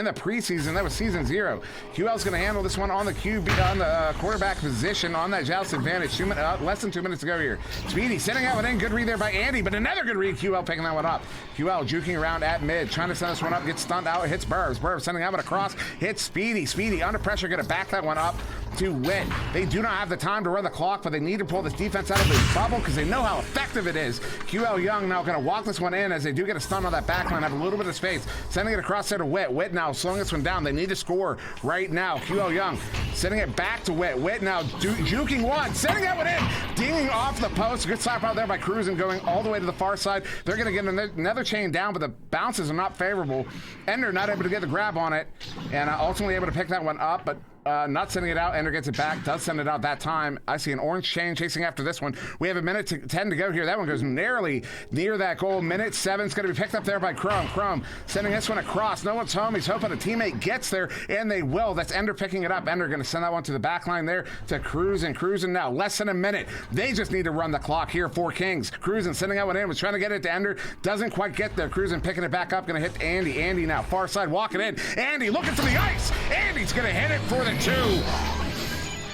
the preseason. That was season 0. QL's going to handle this one on the QB, on the quarterback position on that joust advantage. Less than 2 minutes to go here. Speedy sending that one in. Good read there by Andy, but another good read. QL picking that one up. QL juking around at mid, trying to send this one up, gets stunned out, hits Burbs. Burbs sending that one across, hits Speedy. Speedy under pressure, going to back that one up to Wit. They do not have the time to run the clock, but they need to pull this defense out of this bubble because they know how effective it is. QL Young now going to walk this one in as they do get a stun on that back line, have a little bit of space, sending it across there to Wit. Wit now slowing this one down. They need to score right now. QL Young sending it back to Wit. Wit now juking one, sending that one in, dinging off the post. Good slap out there by Cruz and going all the way to the far side. They're going to get another chain down, but the bounces are not favorable. Ender not able to get the grab on it, and ultimately able to pick that one up, but not sending it out. Ender gets it back, does send it out that time. I see an orange chain chasing after this one. We have a minute 10 to go here. That one goes nearly near that goal. Minute 7 is going to be picked up there by Chrome. Chrome sending this one across. No one's home. He's hoping a teammate gets there, and they will. That's Ender picking it up. Ender going to send that one to the back line there to Cruz, and cruising now. Less than a minute. They just need to run the clock here for Kings. Cruz and sending that one in. Was trying to get it to Ender. Doesn't quite get there. Cruz and picking it back up. Going to hit Andy. Andy now far side walking in. Andy looking for the ice. Andy's going to hit it for the 2.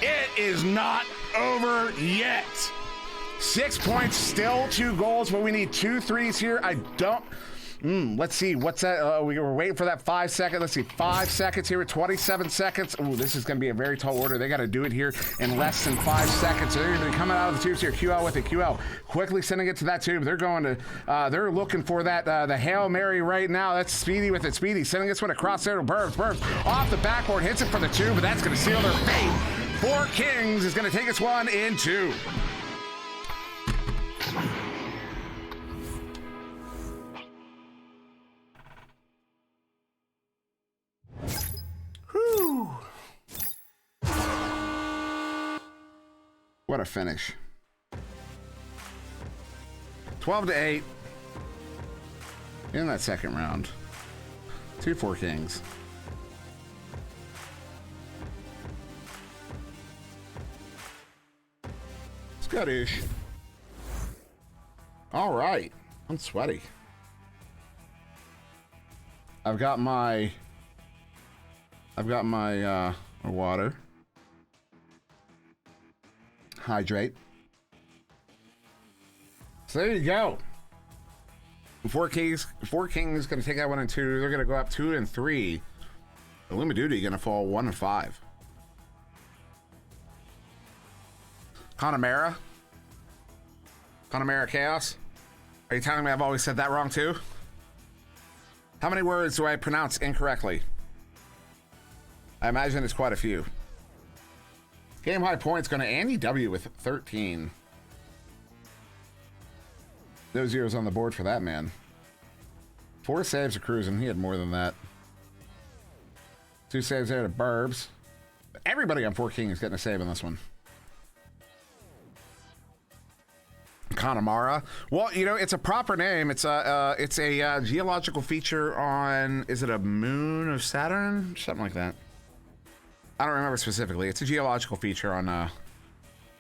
It is not over yet. 6 points, still 2 goals, but we need 2 threes here. I don't. Let's see. What's that? We were waiting for that 5 second. Let's see. 5 seconds here at 27 seconds. Ooh, this is going to be a very tall order. They got to do it here in less than 5 seconds. So they're going to be coming out of the tubes here. QL with it. QL quickly sending it to that tube. They're going to, they're looking for that, the Hail Mary right now. That's Speedy with it. Speedy sending this one across there to Burbs. Burbs off the backboard, hits it for the 2, but that's going to seal their fate. 4 Kings is going to take us 1 in 2. Whew. What a finish. 12-8 in that second round. 2-4 Kings. Scottish. All right. I'm sweaty. I've got my water. Hydrate. So there you go. 4 Kings going to take that 1 and 2. They're going to go up 2 and 3. Luma Duty going to fall 1 and 5. Connemara Chaos. Are you telling me I've always said that wrong too? How many words do I pronounce incorrectly? I imagine it's quite a few. Game high points going to Andy W with 13. No zeros on the board for that man. 4 saves to Cruising. He had more than that. 2 saves there to Burbs. Everybody on 4 Kings getting a save in this one. Connemara. Well, you know, it's a proper name. It's a geological feature on, is it a moon of Saturn? Something like that. I don't remember specifically. It's a geological feature on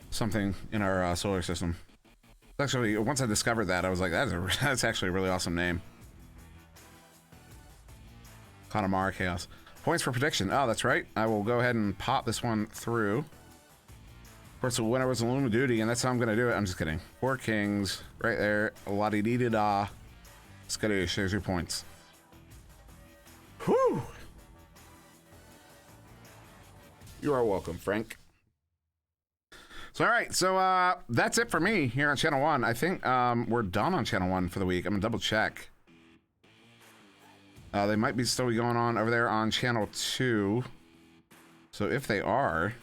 something in our solar system. Actually, once I discovered that, I was like, that's actually a really awesome name. Connemara Chaos. Points for prediction. Oh, that's right. I will go ahead and pop this one through. Of course, the winner was Luma Duty, and that's how I'm going to do it. I'm just kidding. 4 Kings, right there. La-di-dee-da-da. Skadoosh, there's your points. Whew! You are welcome, Frank. So, all right. So, that's it for me here on Channel 1. I think we're done on Channel 1 for the week. I'm going to double check. They might be still going on over there on Channel 2. So, if they are...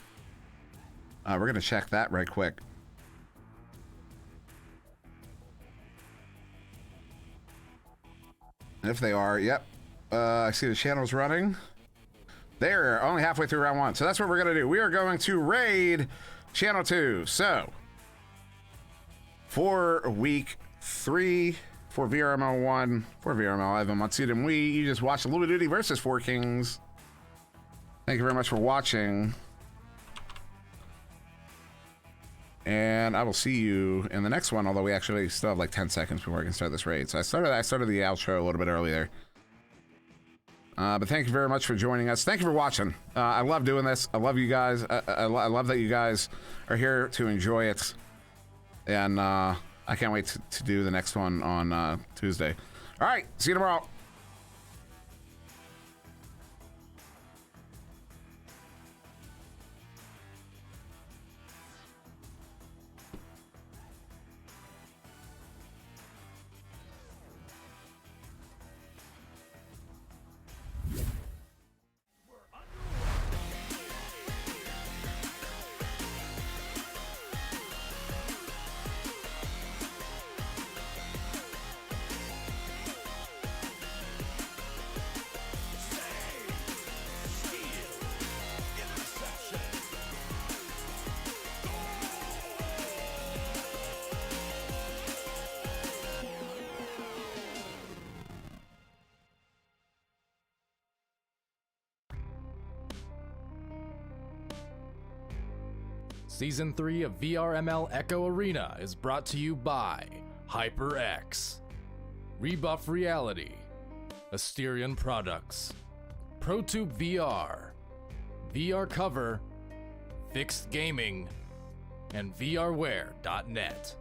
we're going to check that right quick. And if they are, yep. I see the channels running. They're only halfway through round 1. So that's what we're going to do. We are going to raid Channel 2. So, for week 3, for VRML 1, for VRML, I have SirDimwi. You just watched Luma Duty versus 4 Kings. Thank you very much for watching. And I will see you in the next one, although we actually still have like 10 seconds before I can start this raid. So I started the outro a little bit earlier. But thank you very much for joining us. Thank you for watching. I love doing this. I love you guys. I love that you guys are here to enjoy it. And I can't wait to do the next one on Tuesday. All right. See you tomorrow. Season 3 of VRML Echo Arena is brought to you by HyperX, Rebuff Reality, Asterion Products, ProTube VR, VR Cover, Fixed Gaming, and VRware.net.